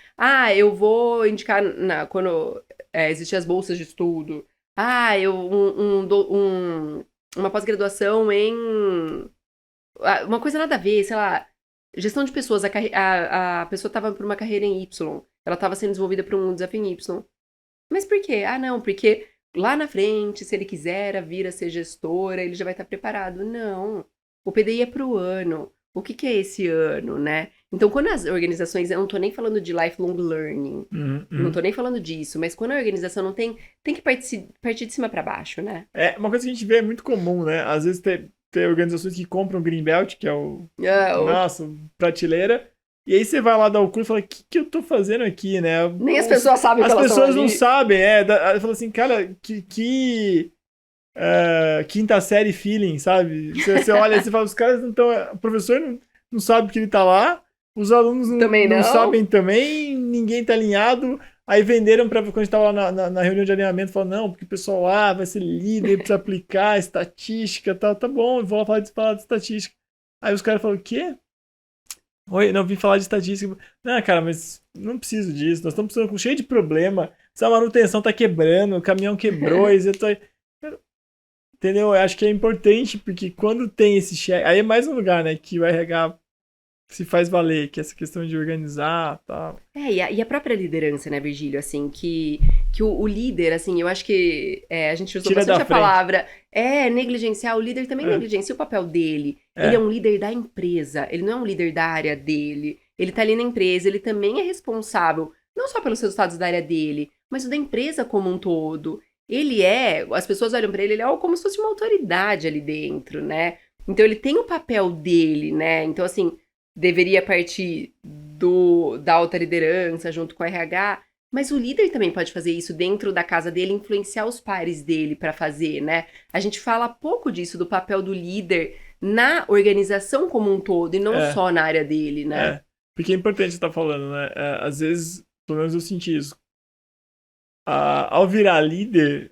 Eu vou indicar quando existiam as bolsas de estudo. Uma pós-graduação em... Uma coisa nada a ver, sei lá, gestão de pessoas. A pessoa estava por uma carreira em Y. Ela estava sendo desenvolvida para um desafio em Y. Mas por quê? Não, porque lá na frente, se ele quiser vir a ser gestora, ele já vai estar preparado. Não, o PDI é para o ano. O que é esse ano, né? Então, quando as organizações... Eu não tô nem falando de lifelong learning. Não tô nem falando disso. Mas quando a organização não tem que partir de cima para baixo, né? Uma coisa que a gente vê é muito comum, né? Às vezes tem organizações que compram Greenbelt, que é nossa, prateleira. E aí você vai lá dar o curso e fala, o que eu tô fazendo aqui, né? Nem as pessoas sabem que elas estão ali. As pessoas não sabem, fala assim, cara, quinta série feeling, sabe? Você olha e você fala, os caras não estão... O professor não sabe que ele tá lá, os alunos não sabem também, ninguém tá alinhado. Aí venderam pra quando a gente tava lá na reunião de alinhamento, falaram, não, porque o pessoal lá vai ser líder, precisa aplicar estatística, tá bom, vou lá falar de estatística. Aí os caras falaram, o quê? Oi, não, vim falar de estatística. Não, cara, mas não preciso disso, nós estamos precisando cheio de problema, essa manutenção tá quebrando, o caminhão quebrou, entendeu? Eu acho que é importante, porque quando tem esse cheque, aí é mais um lugar, né, que o RH se faz valer, que é essa questão de organizar e tal. E a própria liderança, né, Virgílio, assim, que o líder, assim, eu acho que a gente usou bastante a palavra negligenciar, o líder também negligencia o papel dele. Ele é um líder da empresa, ele não é um líder da área dele. Ele tá ali na empresa, ele também é responsável, não só pelos resultados da área dele, mas da empresa como um todo. As pessoas olham pra ele, ele é como se fosse uma autoridade ali dentro, né? Então ele tem o papel dele, né? Então, assim, deveria partir da alta liderança junto com o RH, mas o líder também pode fazer isso dentro da casa dele, influenciar os pares dele para fazer, né? A gente fala pouco disso, do papel do líder na organização como um todo, e não só na área dele, né? Porque é importante você estar falando, né? Às vezes, pelo menos eu senti isso. Ao virar líder,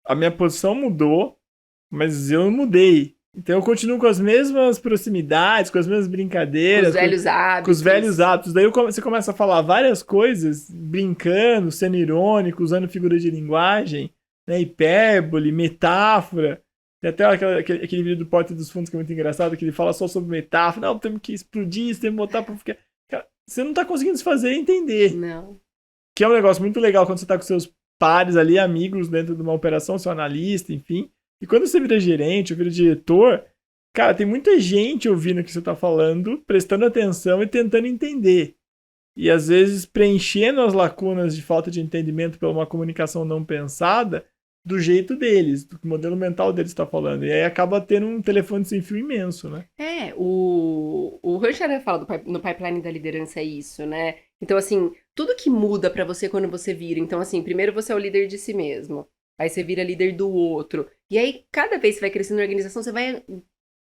a minha posição mudou, mas eu não mudei. Então eu continuo com as mesmas proximidades, com as mesmas brincadeiras. Com os velhos hábitos. Com os velhos hábitos. Daí você começa a falar várias coisas, brincando, sendo irônico, usando figura de linguagem, né, hipérbole, metáfora. Tem até aquele vídeo do Porta dos Fundos que é muito engraçado, que ele fala só sobre metáfora. Não, temos que explodir, temos que botar pra ficar... Cara, você não tá conseguindo se fazer entender. Não. Que é um negócio muito legal quando você tá com seus pares ali, amigos dentro de uma operação, seu analista, enfim. E quando você vira gerente ou vira diretor, cara, tem muita gente ouvindo o que você tá falando, prestando atenção e tentando entender. E às vezes preenchendo as lacunas de falta de entendimento pela uma comunicação não pensada do jeito deles, do que o modelo mental deles está falando. E aí acaba tendo um telefone sem fio imenso, né? O Hirschman fala no pipeline da liderança isso, né? Então, assim, tudo que muda pra você quando você vira. Então, assim, primeiro você é o líder de si mesmo. Aí você vira líder do outro. E aí, cada vez que você vai crescendo na organização, você vai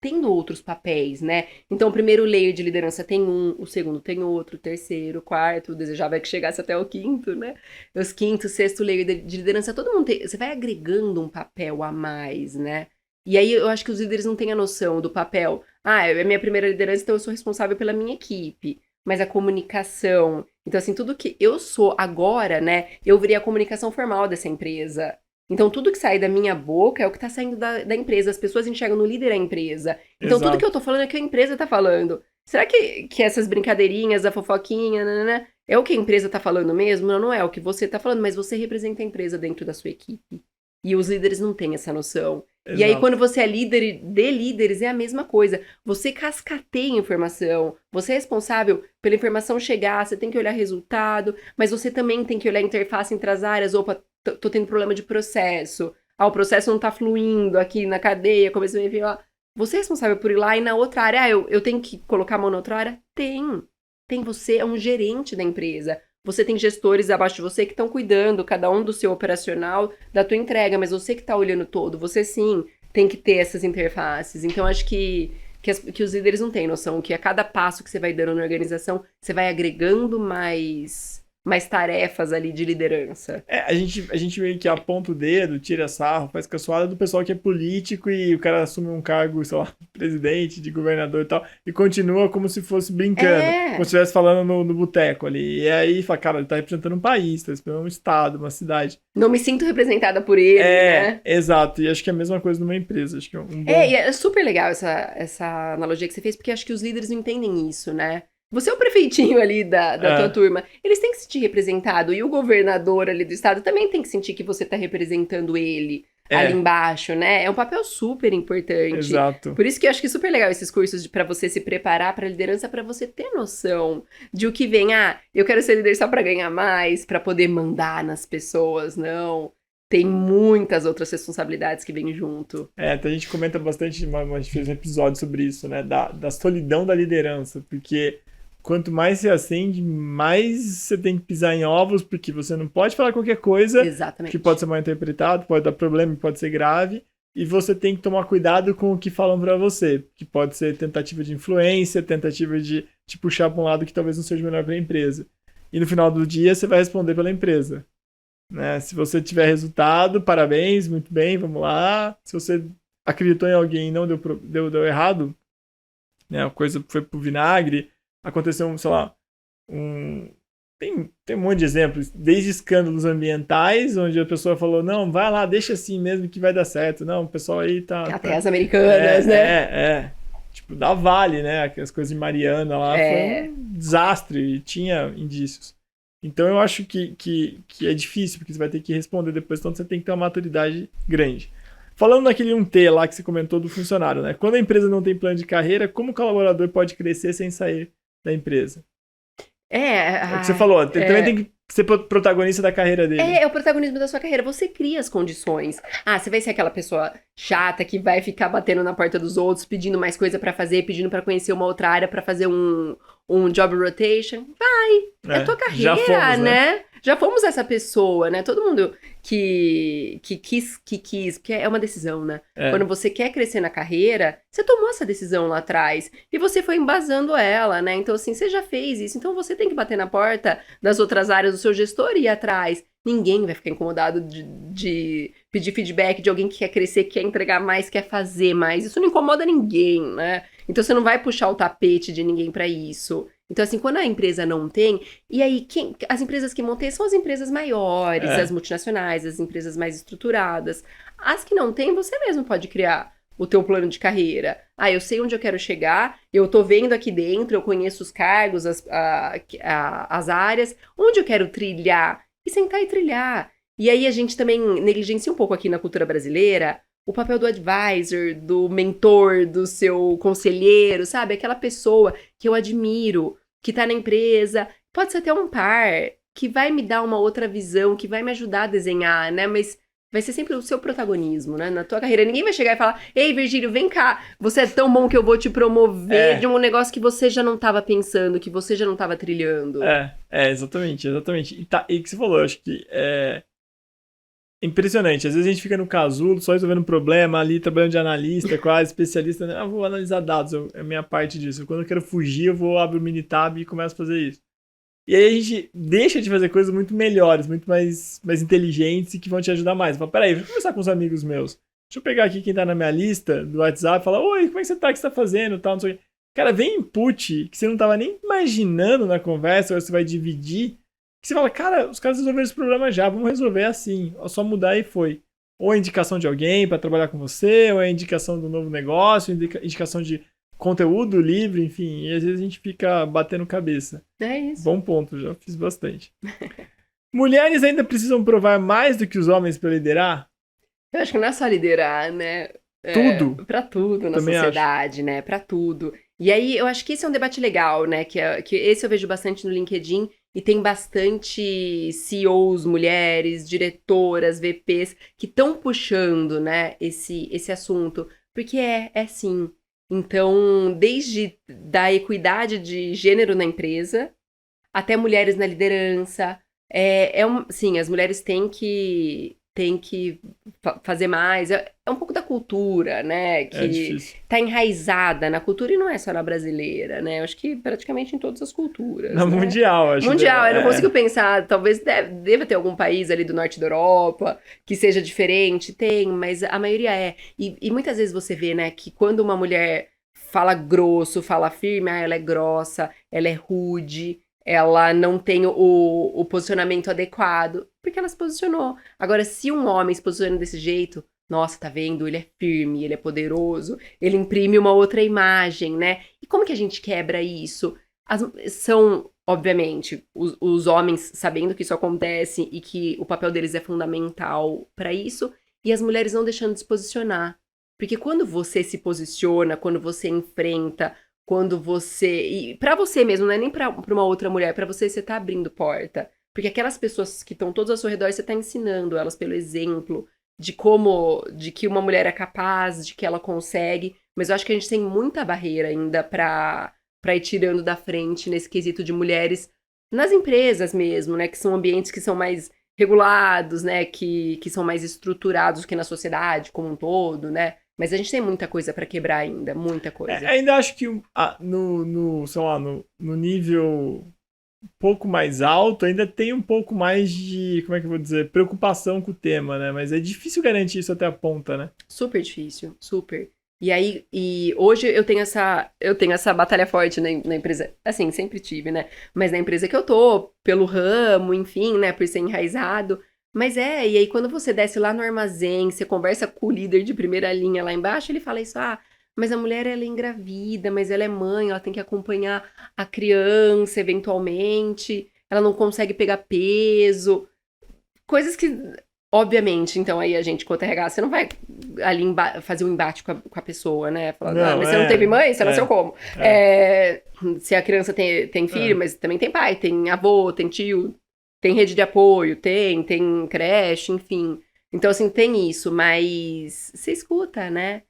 tendo outros papéis, né? Então, o primeiro layer de liderança tem um, o segundo tem outro, o terceiro, o quarto, o desejável é que chegasse até o quinto, né? Os quinto, sexto layer de liderança, todo mundo tem... Você vai agregando um papel a mais, né? E aí, eu acho que os líderes não têm a noção do papel. É a minha primeira liderança, então eu sou responsável pela minha equipe. Mas a comunicação... Então, assim, tudo que eu sou agora, né? Eu virei a comunicação formal dessa empresa. Então, tudo que sai da minha boca é o que tá saindo da empresa. As pessoas enxergam no líder a empresa. Então, Exato. Tudo que eu tô falando é o que a empresa tá falando. Será que essas brincadeirinhas, a fofoquinha, né, é o que a empresa tá falando mesmo? Não é o que você tá falando, mas você representa a empresa dentro da sua equipe. E os líderes não têm essa noção. Exato. E aí, quando você é líder de líderes, é a mesma coisa. Você cascateia informação. Você é responsável pela informação chegar, você tem que olhar resultado, mas você também tem que olhar a interface entre as áreas. Opa, tô tendo problema de processo. O processo não tá fluindo aqui na cadeia, comecei a ver, você é responsável por ir lá e na outra área, eu tenho que colocar a mão na outra área? Tem, você é um gerente da empresa. Você tem gestores abaixo de você que estão cuidando, cada um do seu operacional, da tua entrega, mas você que tá olhando todo, você sim tem que ter essas interfaces. Então, acho que os líderes não têm noção que a cada passo que você vai dando na organização, você vai agregando mais tarefas ali de liderança. A gente meio que aponta o dedo, tira sarro, faz caçoada do pessoal que é político e o cara assume um cargo, sei lá, de presidente, de governador e tal, e continua como se fosse brincando, como se estivesse falando no boteco ali. E aí fala, cara, ele tá representando um país, tá representando um estado, uma cidade. Não me sinto representada por ele, né? Exato. E acho que é a mesma coisa numa empresa. Acho que e é super legal essa analogia que você fez, porque acho que os líderes não entendem isso, né? Você é o prefeitinho ali da tua turma. Eles têm que se sentir representado. E o governador ali do estado também tem que sentir que você tá representando ele ali embaixo, né? É um papel super importante. Exato. Por isso que eu acho que é super legal esses cursos pra você se preparar pra liderança, pra você ter noção de o que vem. Eu quero ser líder só pra ganhar mais, pra poder mandar nas pessoas. Não. Tem muitas outras responsabilidades que vêm junto. A gente comenta bastante, a gente fez um episódio sobre isso, né? Da solidão da liderança, porque... Quanto mais você acende, mais você tem que pisar em ovos, porque você não pode falar qualquer coisa. Exatamente. Que pode ser mal interpretado, pode dar problema, pode ser grave. E você tem que tomar cuidado com o que falam pra você, que pode ser tentativa de influência, tentativa de te puxar pra um lado que talvez não seja melhor pra empresa. E no final do dia, você vai responder pela empresa. Né? Se você tiver resultado, parabéns, muito bem, vamos lá. Se você acreditou em alguém e não deu errado, né? A coisa foi pro vinagre, aconteceu, sei lá, tem um monte de exemplos, desde escândalos ambientais, onde a pessoa falou, não, vai lá, deixa assim mesmo que vai dar certo. Não, o pessoal aí tá... Até as americanas, né? Tipo, da Vale, né? As coisas de Mariana lá, foi um desastre e tinha indícios. Então eu acho que é difícil, porque você vai ter que responder depois, então você tem que ter uma maturidade grande. Falando naquele 1T lá que você comentou do funcionário, né? Quando a empresa não tem plano de carreira, como o colaborador pode crescer sem sair da empresa? É o que você falou, também tem que ser protagonista da carreira dele. É o protagonismo da sua carreira. Você cria as condições. Ah, você vai ser aquela pessoa chata que vai ficar batendo na porta dos outros, pedindo mais coisa pra fazer, pedindo pra conhecer uma outra área, pra fazer um job rotation. Vai! É tua carreira, já fomos, né? Já fomos essa pessoa, né? Todo mundo que quis, porque é uma decisão, né? Quando você quer crescer na carreira, você tomou essa decisão lá atrás e você foi embasando ela, né? Então, assim, você já fez isso. Então, você tem que bater na porta das outras áreas do seu gestor e ir atrás. Ninguém vai ficar incomodado de pedir feedback de alguém que quer crescer, que quer entregar mais, quer fazer mais. Isso não incomoda ninguém, né? Então, você não vai puxar o tapete de ninguém pra isso. Então, assim, quando a empresa não tem... E aí, as empresas que vão ter são as empresas maiores, as multinacionais, as empresas mais estruturadas. As que não têm, você mesmo pode criar o teu plano de carreira. Ah, eu sei onde eu quero chegar, eu tô vendo aqui dentro, eu conheço os cargos, as áreas, onde eu quero trilhar. E sentar e trilhar. E aí, a gente também negligencia um pouco aqui na cultura brasileira o papel do advisor, do mentor, do seu conselheiro, sabe? Aquela pessoa que eu admiro, que tá na empresa, pode ser até um par, que vai me dar uma outra visão, que vai me ajudar a desenhar, né? Mas vai ser sempre o seu protagonismo, né? Na tua carreira. Ninguém vai chegar e falar, ei, Virgílio, vem cá, você é tão bom que eu vou te promover de um negócio que você já não tava pensando, que você já não tava trilhando. Exatamente. E o que você falou, eu acho que é impressionante. Às vezes a gente fica no casulo, só resolvendo um problema, ali trabalhando de analista, quase especialista, né? Vou analisar dados, é a minha parte disso. Quando eu quero fugir, eu vou abrir o Minitab e começo a fazer isso. E aí a gente deixa de fazer coisas muito melhores, muito mais inteligentes e que vão te ajudar mais. Fala, peraí, vou conversar com os amigos meus. Deixa eu pegar aqui quem tá na minha lista do WhatsApp e falar, oi, como é que você tá? O que você tá fazendo? Tal, não sei o quê. Cara, vem input que você não tava nem imaginando na conversa, ou você vai dividir. Que você fala, cara, os caras resolveram esse problema já, vamos resolver assim. É só mudar e foi. Ou a indicação de alguém para trabalhar com você, ou a indicação do novo negócio, indicação de conteúdo livre, enfim. E às vezes a gente fica batendo cabeça. É isso. Bom ponto, já fiz bastante. Mulheres ainda precisam provar mais do que os homens para liderar? Eu acho que não é só liderar, né? Tudo. Pra tudo na Também sociedade, né? Pra tudo. E aí, eu acho que esse é um debate legal, né? Que esse eu vejo bastante no LinkedIn. E tem bastante CEOs, mulheres, diretoras, VPs, que estão puxando, né, esse assunto. Porque é sim. Então, desde da equidade de gênero na empresa, até mulheres na liderança. Sim, as mulheres têm que fazer mais. É um pouco da cultura, né? Que tá enraizada na cultura e não é só na brasileira, né? Eu acho que praticamente em todas as culturas. Na mundial, acho. Mundial, eu não consigo pensar. Talvez deva ter algum país ali do norte da Europa que seja diferente. Tem, mas a maioria é. E muitas vezes você vê, né, que quando uma mulher fala grosso, fala firme, ela é grossa, ela é rude. Ela não tem o posicionamento adequado, porque ela se posicionou. Agora, se um homem se posiciona desse jeito, nossa, tá vendo? Ele é firme, ele é poderoso, ele imprime uma outra imagem, né? E como que a gente quebra isso? São, obviamente, os homens sabendo que isso acontece e que o papel deles é fundamental para isso, e as mulheres não deixando de se posicionar. Porque quando você se posiciona, quando você enfrenta, quando você... E pra você mesmo, não é nem pra uma outra mulher, pra você tá abrindo porta. Porque aquelas pessoas que estão todas ao seu redor, você tá ensinando elas pelo exemplo de que uma mulher é capaz, de que ela consegue. Mas eu acho que a gente tem muita barreira ainda pra ir tirando da frente nesse quesito de mulheres nas empresas mesmo, né? Que são ambientes que são mais regulados, né? Que são mais estruturados que na sociedade como um todo, né? Mas a gente tem muita coisa pra quebrar ainda, muita coisa. Ainda acho que sei lá, no nível um pouco mais alto, ainda tem um pouco mais de, como é que eu vou dizer, preocupação com o tema, né? Mas é difícil garantir isso até a ponta, né? Super difícil, super. E aí, hoje eu tenho essa batalha forte na empresa, assim, sempre tive, né? Mas na empresa que eu tô, pelo ramo, enfim, né? Por ser enraizado. Mas e aí quando você desce lá no armazém, você conversa com o líder de primeira linha lá embaixo, ele fala isso, mas a mulher, ela é engravida, mas ela é mãe, ela tem que acompanhar a criança, eventualmente, ela não consegue pegar peso, coisas que, obviamente, então aí a gente, quanto RH, você não vai ali fazer um embate com a pessoa, né? Falando, Não, mas você não teve mãe? Você nasceu como? Se a criança tem filho, mas também tem pai, tem avô, tem tio, tem rede de apoio, tem creche, enfim. Então, assim, tem isso, mas você escuta, né?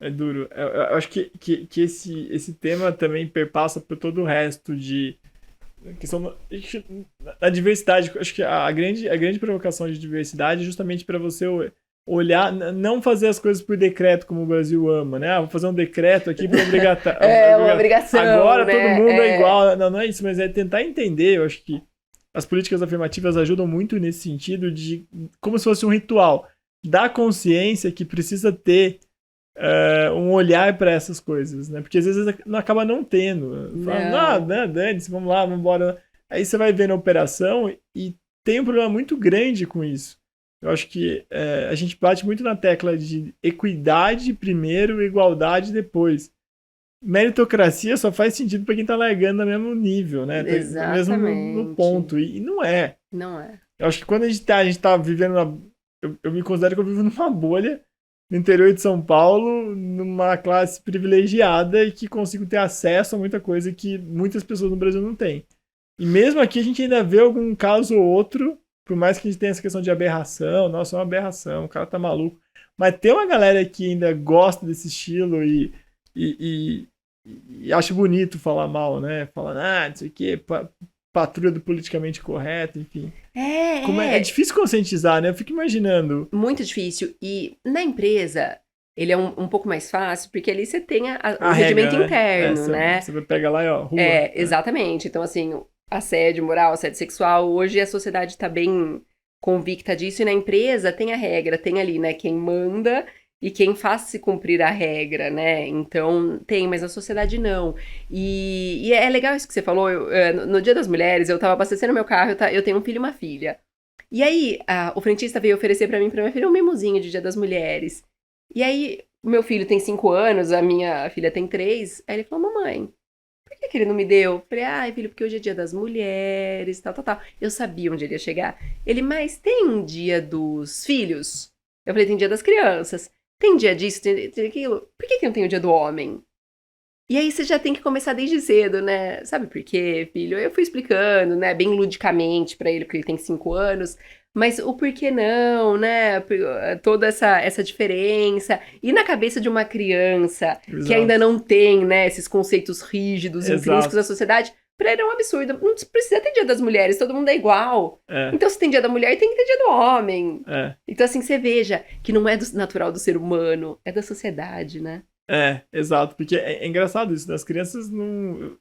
É duro. Eu acho que esse tema também perpassa por todo o resto de questão da diversidade. Acho que a grande provocação de diversidade é justamente para você olhar, não fazer as coisas por decreto, como o Brasil ama, né? Vou fazer um decreto aqui para obrigar. Uma obrigação. Agora né? todo mundo é igual. Não é isso, mas é tentar entender. Eu acho que as políticas afirmativas ajudam muito nesse sentido de como se fosse um ritual. Da consciência que precisa ter um olhar para essas coisas, né? Porque às vezes não acaba não tendo. Fala, dane-se, vamos lá, vamos embora. Aí você vai ver na operação e tem um problema muito grande com isso. Eu acho que a gente bate muito na tecla de equidade primeiro, igualdade depois. Meritocracia só faz sentido para quem tá largando no mesmo nível, né? Exatamente. Mesmo no ponto. E não é. Não é. Eu acho que quando a gente tá vivendo eu me considero que eu vivo numa bolha no interior de São Paulo, numa classe privilegiada e que consigo ter acesso a muita coisa que muitas pessoas no Brasil não têm. E mesmo aqui a gente ainda vê algum caso ou outro, por mais que a gente tenha essa questão de aberração, nossa, é uma aberração, o cara tá maluco. Mas tem uma galera que ainda gosta desse estilo e acha bonito falar mal, né? Falar, não sei o quê, patrulha do politicamente correto, enfim. É difícil conscientizar, né? Eu fico imaginando. Muito difícil. E na empresa, ele é um pouco mais fácil, porque ali você tem o regra, regimento interno, né? Você pega lá e ó, rua. Exatamente. Então, assim, assédio moral, assédio sexual, hoje a sociedade está bem convicta disso, e na empresa tem a regra, tem ali, né, quem manda e quem faz se cumprir a regra, né? Então, tem, mas na sociedade não. E é legal isso que você falou. No Dia das Mulheres, eu tava abastecendo meu carro, eu tenho um filho e uma filha. E aí, o frentista veio oferecer pra minha filha um mimosinho de Dia das Mulheres. E aí, o meu filho tem 5 anos, a minha filha tem 3. Aí ele falou, mamãe, por que ele não me deu? Eu falei, ai, filho, porque hoje é Dia das Mulheres, tal. Eu sabia onde ele ia chegar. Ele, mas tem Dia dos Filhos? Eu falei, tem Dia das Crianças. Tem dia disso, tem aquilo. Por que não tem o dia do homem? E aí você já tem que começar desde cedo, né? Sabe por quê, filho? Eu fui explicando, né? Bem ludicamente pra ele, porque ele tem 5 anos. Mas o porquê não, né? Toda essa diferença. E na cabeça de uma criança que ainda não tem, né? Esses conceitos rígidos, intrínsecos da sociedade, pra ele é um absurdo. Não precisa ter Dia das Mulheres, todo mundo é igual. Então, se tem Dia da Mulher, tem que ter Dia do Homem. Então, assim, você veja que não é natural do ser humano, é da sociedade, né? Exato, porque é engraçado isso, das crianças não...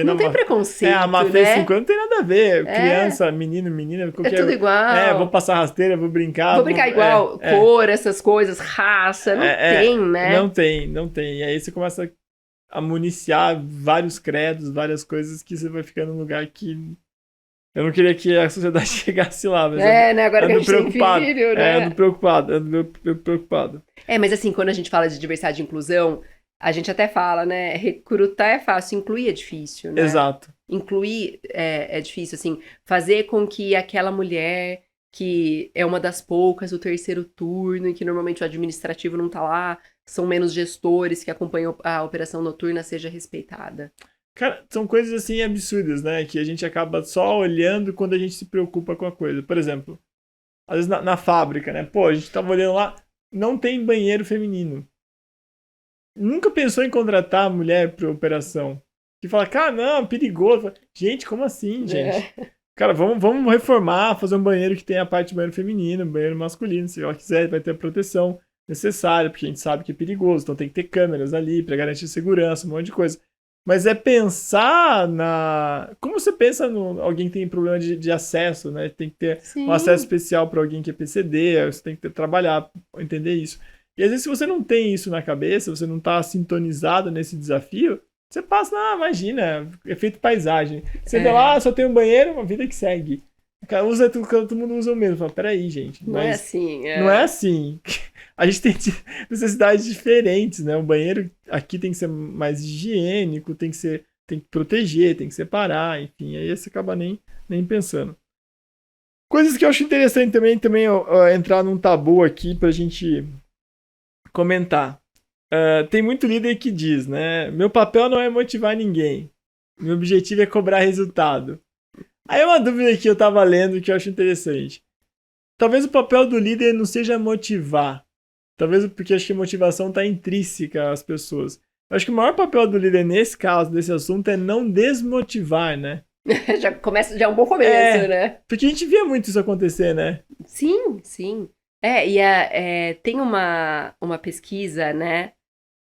Não tem preconceito, a Má fez 5 anos, não tem nada a ver. Criança, menino, menina... É tudo igual. Vou passar rasteira, vou brincar. Vou brincar igual, cor, essas coisas, raça, não tem, né? Não tem. E aí você começa a municiar vários credos, várias coisas que você vai ficando num lugar que... Eu não queria que a sociedade chegasse lá, mas né? Agora que a gente tem filho, né? Ando preocupado. Mas assim, quando a gente fala de diversidade e inclusão, a gente até fala, né? Recrutar é fácil, incluir é difícil, né? Exato. Incluir é difícil, assim, fazer com que aquela mulher que é uma das poucas do terceiro turno e que normalmente o administrativo não tá lá, são menos gestores que acompanham a operação noturna, seja respeitada. Cara, são coisas assim absurdas, né? Que a gente acaba só olhando quando a gente se preocupa com a coisa. Por exemplo, às vezes na fábrica, né? Pô, a gente tava olhando lá, não tem banheiro feminino. Nunca pensou em contratar mulher pra operação. Que fala, cara, não, perigoso. Gente, como assim, gente? Cara, vamos reformar, fazer um banheiro que tenha a parte de banheiro feminino, banheiro masculino. Se ela quiser, vai ter a proteção necessária, porque a gente sabe que é perigoso. Então tem que ter câmeras ali pra garantir segurança, um monte de coisa. Mas é pensar na... Como você pensa no alguém que tem problema de acesso, né? Tem que ter um acesso especial para alguém que é PCD, você tem que trabalhar para entender isso. E às vezes se você não tem isso na cabeça, você não está sintonizado nesse desafio, você passa, imagina, efeito paisagem. Você vê lá, só tem um banheiro, uma vida que segue. Usa tudo, todo mundo usa o mesmo. Fala, peraí, gente. Não é assim. Não é assim. A gente tem necessidades diferentes, né? O banheiro aqui tem que ser mais higiênico, tem que proteger, tem que separar, enfim. Aí você acaba nem pensando. Coisas que eu acho interessante também entrar num tabu aqui pra gente comentar. Tem muito líder que diz, né? Meu papel não é motivar ninguém. Meu objetivo é cobrar resultado. Aí uma dúvida que eu tava lendo que eu acho interessante. Talvez o papel do líder não seja motivar. Talvez porque acho que a motivação está intrínseca às pessoas. Eu acho que o maior papel do líder nesse caso, nesse assunto, é não desmotivar, né? Já é um bom começo, né? Porque a gente via muito isso acontecer, né? Sim, sim. Tem uma pesquisa, né,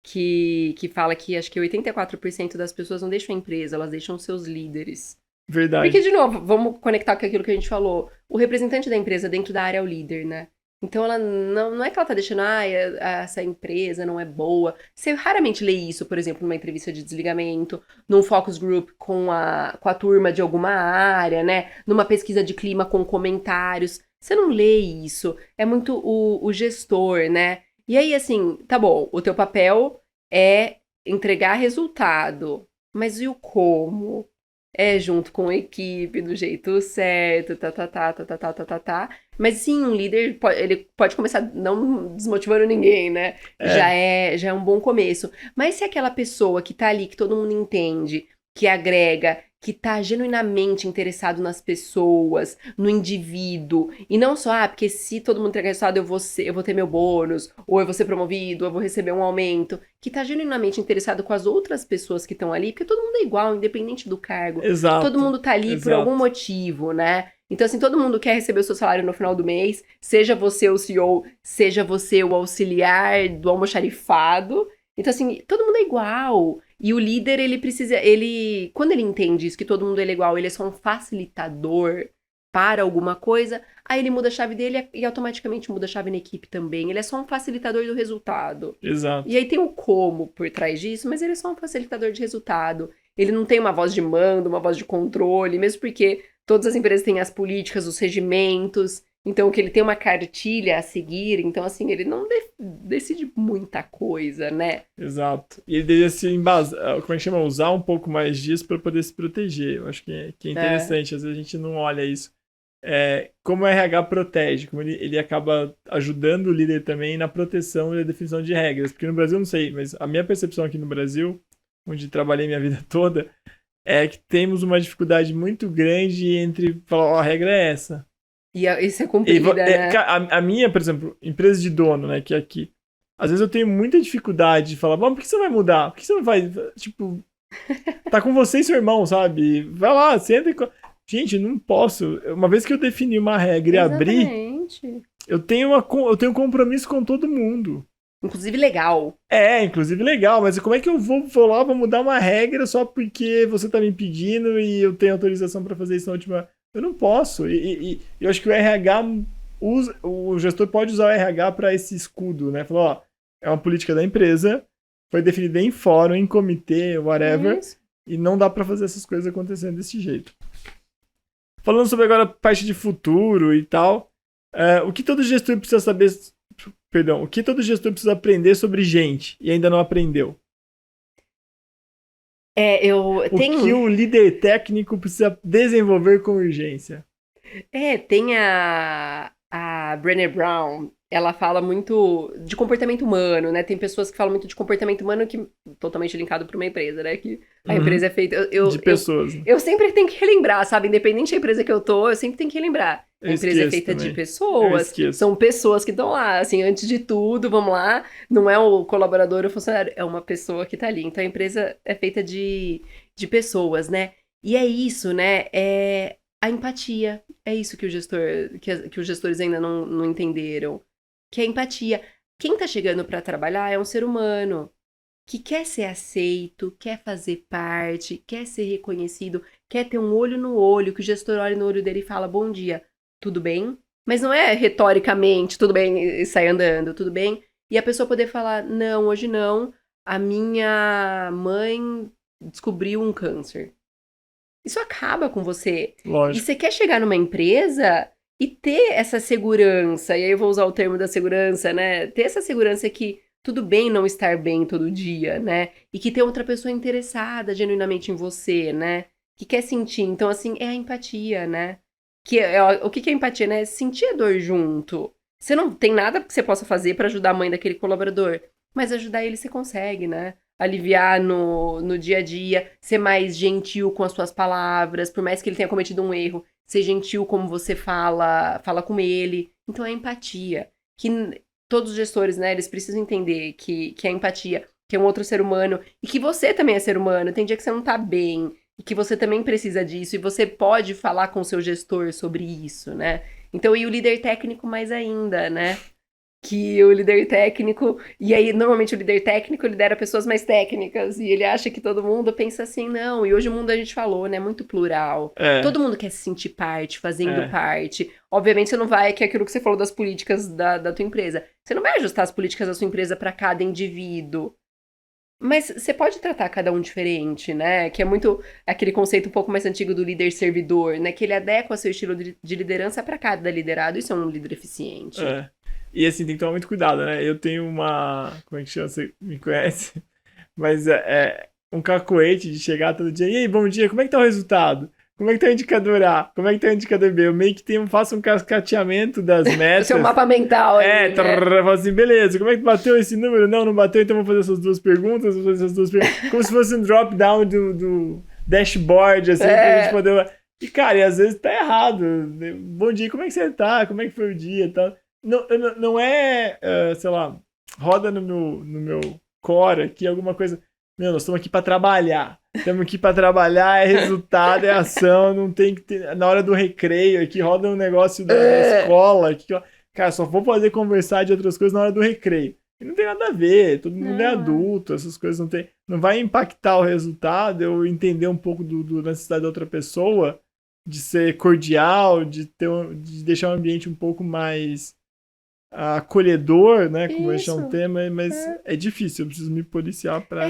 que fala que acho que 84% das pessoas não deixam a empresa, elas deixam seus líderes. Porque, Verdade. de novo, vamos conectar com aquilo que a gente falou. O representante da empresa dentro da área é o líder, né? Então ela não é que ela tá deixando, essa empresa não é boa. Você raramente lê isso, por exemplo, numa entrevista de desligamento, num focus group com a turma de alguma área, né? Numa pesquisa de clima com comentários. Você não lê isso. É muito o gestor, né? E aí, assim, tá bom, o teu papel é entregar resultado. Mas e o como? É junto com a equipe, do jeito certo, tá. Mas sim, um líder, ele pode começar não desmotivando ninguém, né? É, Já é um bom começo. Mas se é aquela pessoa que tá ali, que todo mundo entende, que agrega, que tá genuinamente interessado nas pessoas, no indivíduo, e não só, porque se todo mundo entregar resultado, eu vou ter meu bônus, ou eu vou ser promovido, ou eu vou receber um aumento, que tá genuinamente interessado com as outras pessoas que estão ali, porque todo mundo é igual, independente do cargo. Todo exato. mundo tá ali por algum Exato. motivo, né? Então, assim, todo mundo quer receber o seu salário no final do mês, seja você o CEO, seja você o auxiliar do almoxarifado. Então, assim, todo mundo é igual. E o líder, quando ele entende isso, que todo mundo é igual, ele é só um facilitador para alguma coisa, aí ele muda a chave dele e automaticamente muda a chave na equipe também. Ele é só um facilitador do resultado. E Exato. aí tem o como por trás disso, mas ele é só um facilitador de resultado. Ele não tem uma voz de mando, uma voz de controle, mesmo porque todas as empresas têm as políticas, os regimentos. Então, que ele tem uma cartilha a seguir. Então, assim, ele não decide muita coisa, né? Exato. E ele deveria se embasar, como é que chama? Usar um pouco mais disso para poder se proteger. Eu acho que é É. interessante. Às vezes a gente não olha isso. Como o RH protege, como ele acaba ajudando o líder também na proteção e na definição de regras. Porque no Brasil, eu não sei, mas a minha percepção aqui no Brasil, onde trabalhei minha vida toda, é que temos uma dificuldade muito grande entre falar, ó, a regra é essa. Isso é cumprida, né? A minha, por exemplo, empresa de dono, né, que é aqui, às vezes eu tenho muita dificuldade de falar, bom, por que você vai mudar? Por que você não vai, tipo, tá com você e seu irmão, sabe? Vai lá, senta e... Gente, não posso. Uma vez que eu defini uma regra e abri, Exatamente. eu tenho um compromisso com todo mundo. Inclusive legal. Inclusive legal, mas como é que eu vou lá, vou mudar uma regra só porque você tá me pedindo e eu tenho autorização para fazer isso na última. Eu não posso. E eu acho que o RH o gestor pode usar o RH para esse escudo, né? Falar, ó, é uma política da empresa, foi definida em fórum, em comitê, whatever, Isso. e não dá para fazer essas coisas acontecendo desse jeito. Falando sobre agora a parte de futuro e tal, o que todo gestor precisa saber. Perdão, o que todo gestor precisa aprender sobre gente e ainda não aprendeu? O que o líder técnico precisa desenvolver com urgência? Tem a Brené Brown, ela fala muito de comportamento humano, né? Tem pessoas que falam muito de comportamento humano que totalmente linkado para uma empresa, né? Que a Uhum. empresa é feita. De pessoas. Eu sempre tenho que relembrar, sabe? Independente da empresa que eu tô, eu sempre tenho que relembrar. A Eu empresa é esqueço feita de também. Eu pessoas, esqueço. são pessoas que estão lá. Assim, antes de tudo, vamos lá, não é o colaborador ou funcionário, é uma pessoa que tá ali. Então a empresa é feita de pessoas, né? E é isso, né? É a empatia. É isso que que os gestores ainda não entenderam. Que é a empatia. Quem tá chegando para trabalhar é um ser humano que quer ser aceito, quer fazer parte, quer ser reconhecido, quer ter um olho no olho, que o gestor olha no olho dele e fala: bom dia, tudo bem? Mas não é retoricamente, tudo bem, e sai andando, tudo bem? E a pessoa poder falar: não, hoje não, a minha mãe descobriu um câncer. Isso acaba com você. E Lógico. você quer chegar numa empresa e ter essa segurança, e aí eu vou usar o termo da segurança, né? Ter essa segurança que tudo bem não estar bem todo dia, né? E que tem outra pessoa interessada genuinamente em você, né? Que quer sentir. Então, assim, é a empatia, né? O que é empatia, né? Sentir a dor junto. Você não tem nada que você possa fazer para ajudar a mãe daquele colaborador, mas ajudar ele você consegue, né? Aliviar no dia a dia, ser mais gentil com as suas palavras, por mais que ele tenha cometido um erro, ser gentil como você fala com ele. Então é empatia. Todos os gestores, né, eles precisam entender que é empatia, que é um outro ser humano, e que você também é ser humano. Tem dia que você não tá bem, e que você também precisa disso, e você pode falar com o seu gestor sobre isso, né? Então, e o líder técnico mais ainda, né? Que o líder técnico, e aí normalmente o líder técnico lidera pessoas mais técnicas, e ele acha que todo mundo pensa assim, não, e hoje o mundo a gente falou, né, muito plural, É, todo mundo quer se sentir parte, fazendo é. parte, obviamente você não vai, que é aquilo que você falou das políticas da tua empresa, você não vai ajustar as políticas da sua empresa para cada indivíduo, mas você pode tratar cada um diferente, né, que é muito aquele conceito um pouco mais antigo do líder servidor, né, que ele adequa seu estilo de liderança para cada liderado, isso é um líder eficiente. É. E assim, tem que tomar muito cuidado, né? Eu tenho uma. Como é que chama? Você me conhece? Mas é um cacoete de chegar todo dia. E aí, bom dia, como é que tá o resultado? Como é que tá o indicador A? Como é que tá o indicador B? Eu meio que faço um cascateamento das O seu metas. mapa mental É, ali, né? eu falo assim, beleza, como é que bateu esse número? Não, não bateu, então vou fazer essas duas perguntas, vou fazer essas duas perguntas. Como se fosse um drop-down do dashboard, assim, pra gente É, poder. E, cara, e às vezes tá errado. Bom dia, como é que você tá? Como é que foi o dia e tal? Não, não é, sei lá, roda no meu core aqui alguma coisa. Meu, nós estamos aqui para trabalhar. Estamos aqui para trabalhar, é resultado, é ação, não tem que ter. Na hora do recreio aqui roda um negócio da escola. Aqui, ó. Cara, só vou poder conversar de outras coisas na hora do recreio. E não tem nada a ver, todo mundo é não, adulto, essas coisas não tem. Não vai impactar o resultado, eu entender um pouco da necessidade da outra pessoa, de ser cordial, de deixar o ambiente um pouco mais acolhedor, né? Como esse é um isso. tema, mas É, é difícil, eu preciso me policiar pra.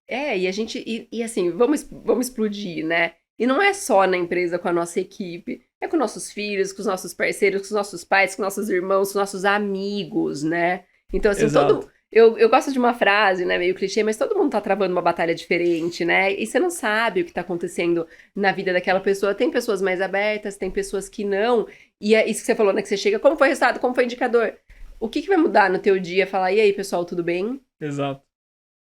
e a gente, e assim, vamos explodir, né? E não é só na empresa com a nossa equipe, é com nossos filhos, com os nossos parceiros, com os nossos pais, com nossos irmãos, com nossos amigos, né? Então, assim, Exato. eu gosto de uma frase, né, meio clichê, mas todo mundo tá travando uma batalha diferente, né? E você não sabe o que tá acontecendo na vida daquela pessoa. Tem pessoas mais abertas, tem pessoas que não. E é isso que você falou, né? Que você chega, como foi o resultado? Como foi o indicador? O que vai mudar no teu dia? Falar, e aí, pessoal, tudo bem? Exato.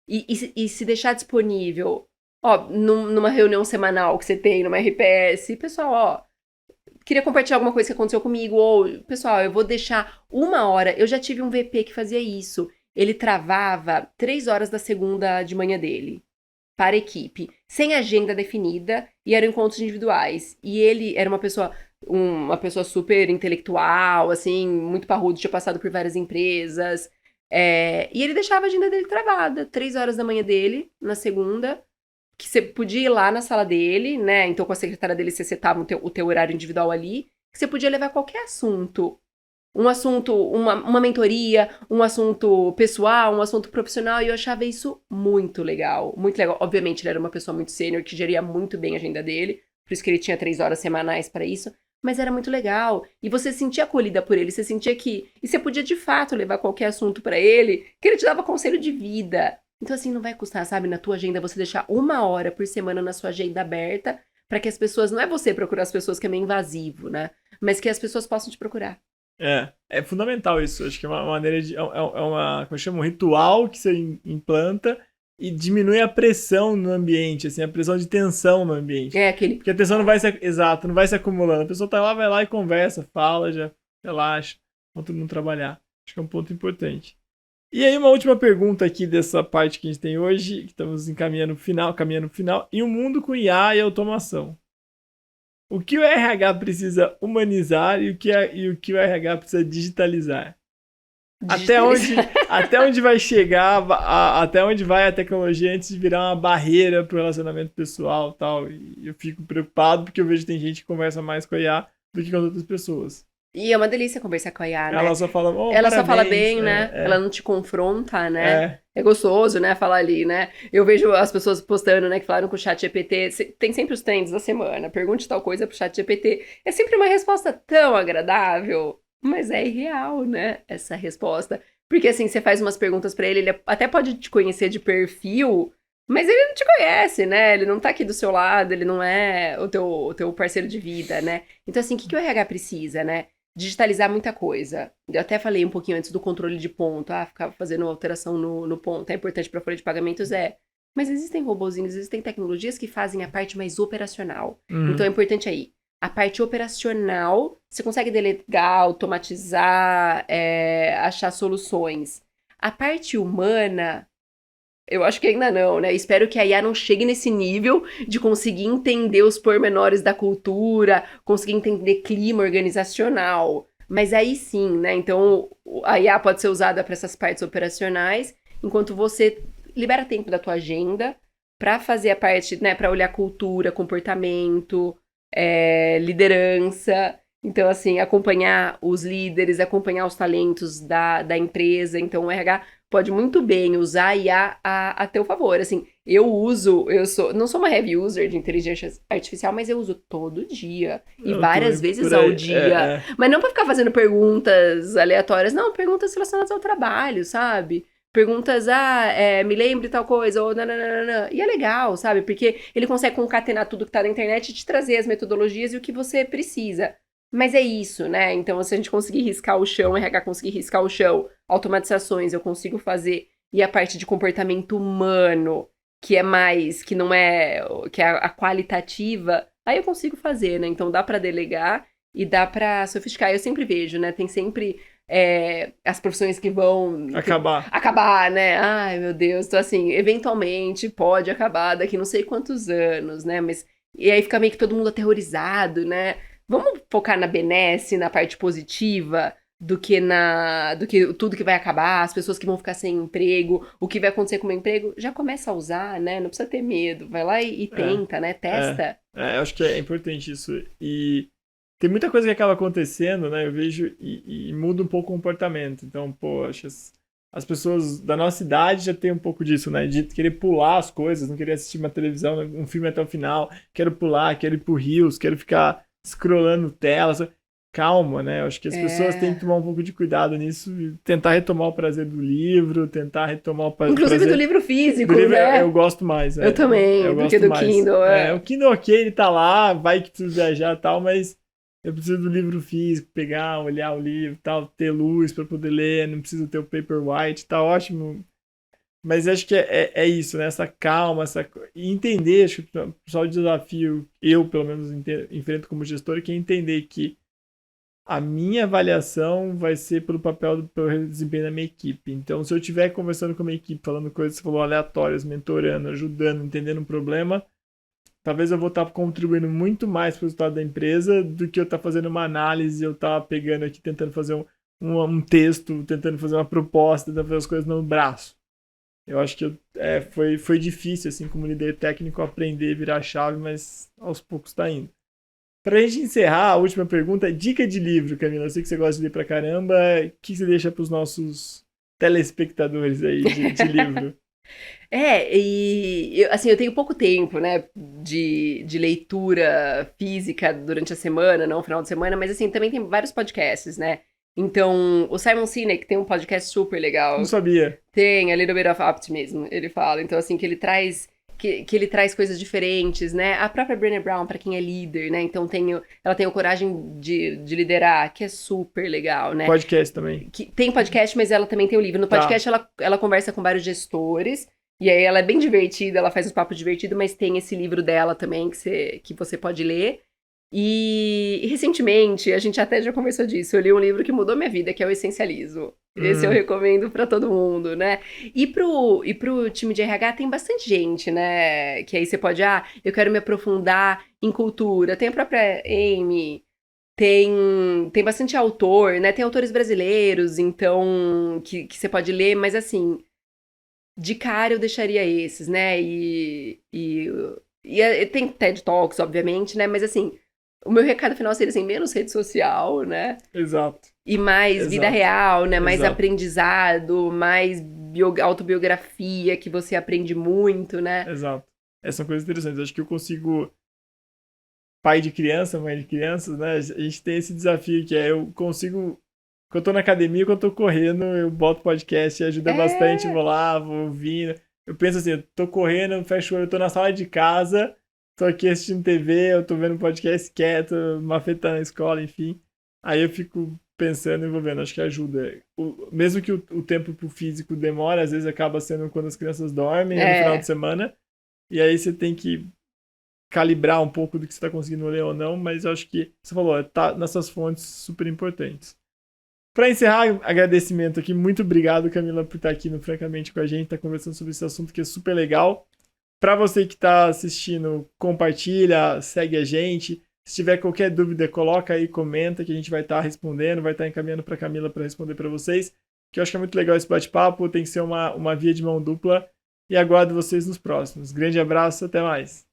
E se deixar disponível, ó, numa reunião semanal que você tem, numa RPS, pessoal, ó, queria compartilhar alguma coisa que aconteceu comigo, ou, pessoal, eu vou deixar 1 hora. Eu já tive um VP que fazia isso. Ele travava 3 horas da segunda de manhã dele para a equipe, sem agenda definida, e eram encontros individuais. E ele era uma pessoa super intelectual, assim, muito parrudo, tinha passado por várias empresas. E ele deixava a agenda dele travada, 3 horas da manhã dele, na segunda, que você podia ir lá na sala dele, né? Então, com a secretária dele, você setava o teu horário individual ali, que você podia levar qualquer assunto. Um assunto, uma mentoria, um assunto pessoal, um assunto profissional, e eu achava isso muito legal. Muito legal. Obviamente, ele era uma pessoa muito sênior, que geria muito bem a agenda dele, por isso que ele tinha 3 horas semanais para isso. Mas era muito legal. E você se sentia acolhida por ele, você sentia que. E você podia de fato levar qualquer assunto para ele, que ele te dava conselho de vida. Então, assim, não vai custar, sabe, na tua agenda você deixar 1 hora por semana na sua agenda aberta, para que as pessoas. Não é você procurar as pessoas, que é meio invasivo, né? Mas que as pessoas possam te procurar. É fundamental isso. Acho que é uma maneira de. Uma, como chama? Um ritual que você implanta e diminui a pressão no ambiente, assim, a pressão de tensão no ambiente. É aquele. Porque a tensão não vai se. Exato, não vai se acumulando. A pessoa tá lá, vai lá e conversa, fala, já relaxa, pra todo mundo trabalhar. Acho que é um ponto importante. E aí, uma última pergunta aqui dessa parte que a gente tem hoje, que estamos encaminhando pro final, caminhando pro final. E o mundo com IA e automação? O que o RH precisa humanizar e o que o RH precisa digitalizar? Digitalizar. Até onde vai chegar, até onde vai a tecnologia antes de virar uma barreira para o relacionamento pessoal e tal. E eu fico preocupado porque eu vejo que tem gente que conversa mais com a IA do que com as outras pessoas. E é uma delícia conversar com a IA, né? Ela só fala, oh, Ela só fala parabéns. bem, né? Ela não te confronta, né? É, É gostoso, né? Falar ali, né? Eu vejo as pessoas postando, né? Que falaram com o chat GPT. Tem sempre os trends da semana. Pergunte tal coisa pro chat GPT. É sempre uma resposta tão agradável, mas é irreal, né? Essa resposta. Porque assim, você faz umas perguntas pra ele, ele até pode te conhecer de perfil, mas ele não te conhece, né? Ele não tá aqui do seu lado, ele não é o teu parceiro de vida, né? Então, assim, o que o RH precisa, né? digitalizar muita coisa. Eu até falei um pouquinho antes do controle de ponto. Ficar fazendo alteração no ponto é importante para folha de pagamentos, Mas existem robozinhos, existem tecnologias que fazem a parte mais operacional. Então é importante aí. A parte operacional, você consegue delegar, automatizar, achar soluções. A parte humana, eu acho que ainda não, né? Espero que a IA não chegue nesse nível de conseguir entender os pormenores da cultura, conseguir entender clima organizacional. Mas aí sim, né? Então, a IA pode ser usada para essas partes operacionais, enquanto você libera tempo da tua agenda para fazer a parte, né? Para olhar cultura, comportamento, liderança. Então, assim, acompanhar os líderes, acompanhar os talentos da empresa. Então, o RH pode muito bem usar a IA a teu favor. Assim, não sou uma heavy user de inteligência artificial, mas eu uso todo dia. E várias vezes ao dia. Mas não pra ficar fazendo perguntas aleatórias, não, perguntas relacionadas ao trabalho, sabe? Perguntas, me lembre tal coisa, ou nananana. E é legal, sabe? Porque ele consegue concatenar tudo que tá na internet e te trazer as metodologias e o que você precisa. Mas é isso, né? Então, se a gente conseguir riscar o chão, RH conseguir riscar o chão, automatizações eu consigo fazer, e a parte de comportamento humano, que não é, que é a qualitativa, aí eu consigo fazer, né? Então, dá pra delegar e dá pra sofisticar. Eu sempre vejo, né? Tem sempre as profissões que vão acabar, né? Ai, meu Deus. Então, assim, eventualmente pode acabar daqui não sei quantos anos, né? E aí fica meio que todo mundo aterrorizado, né? Vamos focar na benesse, na parte positiva, do que tudo que vai acabar, as pessoas que vão ficar sem emprego, o que vai acontecer com o meu emprego. Já começa a usar, né? Não precisa ter medo. Vai lá e tenta, né? Testa. Eu acho que é importante isso. E tem muita coisa que acaba acontecendo, né? Eu vejo e muda um pouco o comportamento. Então, poxa, as pessoas da nossa idade já tem um pouco disso, né? De querer pular as coisas, não querer assistir uma televisão, um filme até o final. Quero pular, quero ir pro Reels, quero ficar scrollando tela. Calma, né? Eu acho que as pessoas têm que tomar um pouco de cuidado nisso e tentar retomar o prazer do livro, tentar retomar o prazer... Inclusive do livro físico, do livro, né? Eu gosto mais. Eu também, do que do Kindle. O Kindle, ok, ele tá lá, vai que preciso viajar e tal, mas eu preciso do livro físico, pegar, olhar o livro, tal, ter luz para poder ler, não preciso ter o Paperwhite, tá ótimo. Mas acho que é isso, né? Essa calma, e entender, acho que o pessoal de desafio, eu pelo menos enfrento como gestor, que é entender que a minha avaliação vai ser pelo papel pelo desempenho da minha equipe. Então, se eu estiver conversando com a minha equipe, falando coisas que você falou, aleatórias, mentorando, ajudando, entendendo um problema, talvez eu vou estar contribuindo muito mais para o resultado da empresa do que eu estar fazendo uma análise, eu estar pegando aqui, tentando fazer um texto, tentando fazer uma proposta, tentando fazer as coisas no braço. Eu acho que foi difícil, assim, como líder técnico, aprender, virar a chave, mas aos poucos está indo. Pra gente encerrar, a última pergunta, dica de livro, Camila. Eu sei que você gosta de ler pra caramba. O que você deixa pros nossos telespectadores aí de livro? Eu tenho pouco tempo, né, de leitura física durante a semana, não no final de semana, mas assim, também tem vários podcasts, né? Então, o Simon Sinek tem um podcast super legal. Não sabia. Tem, A Little Bit of Optimism, ele fala. Então, assim, que ele traz coisas diferentes, né? A própria Brené Brown, pra quem é líder, né? Então, ela tem a coragem de liderar, que é super legal, né? Podcast também. Tem podcast, mas ela também tem o livro. No podcast, ela conversa com vários gestores, e aí ela é bem divertida, ela faz um papo divertido, mas tem esse livro dela também que você pode ler. E recentemente, a gente até já conversou disso, eu li um livro que mudou minha vida, que é o Essencialismo. Esse eu recomendo pra todo mundo, né? E pro time de RH tem bastante gente, né? Que aí você pode, eu quero me aprofundar em cultura. Tem a própria Amy, tem bastante autor, né? Tem autores brasileiros, então, que você pode ler, mas assim, de cara eu deixaria esses, né? E tem TED Talks, obviamente, né? Mas assim, o meu recado final seria assim, menos rede social, né? Exato. E mais vida real, né? Mais Exato. aprendizado, mais autobiografia, que você aprende muito, né? Exato. Essas são coisas interessantes. Acho que eu consigo... Pai de criança, mãe de crianças, né? A gente tem esse desafio que eu consigo... Quando eu tô na academia, quando eu tô correndo, eu boto podcast e ajuda bastante. Vou lá, vou ouvindo. Eu penso assim, eu tô correndo, fecho o olho, eu tô na sala de casa... Tô aqui assistindo TV, eu tô vendo podcast quieto, uma feta na escola, enfim. Aí eu fico pensando e vou vendo, acho que ajuda. Mesmo que o tempo pro físico demora, às vezes acaba sendo quando as crianças dormem, no final de semana, e aí você tem que calibrar um pouco do que você está conseguindo ler ou não, mas eu acho que, você falou, tá nessas fontes super importantes. Para encerrar, agradecimento aqui, muito obrigado, Camila, por estar aqui no Francamente com a gente, tá conversando sobre esse assunto que é super legal. Para você que está assistindo, compartilha, segue a gente. Se tiver qualquer dúvida, coloca aí, comenta, que a gente vai estar respondendo, vai estar encaminhando para a Camila para responder para vocês, que eu acho que é muito legal esse bate-papo, tem que ser uma via de mão dupla, e aguardo vocês nos próximos. Grande abraço, até mais!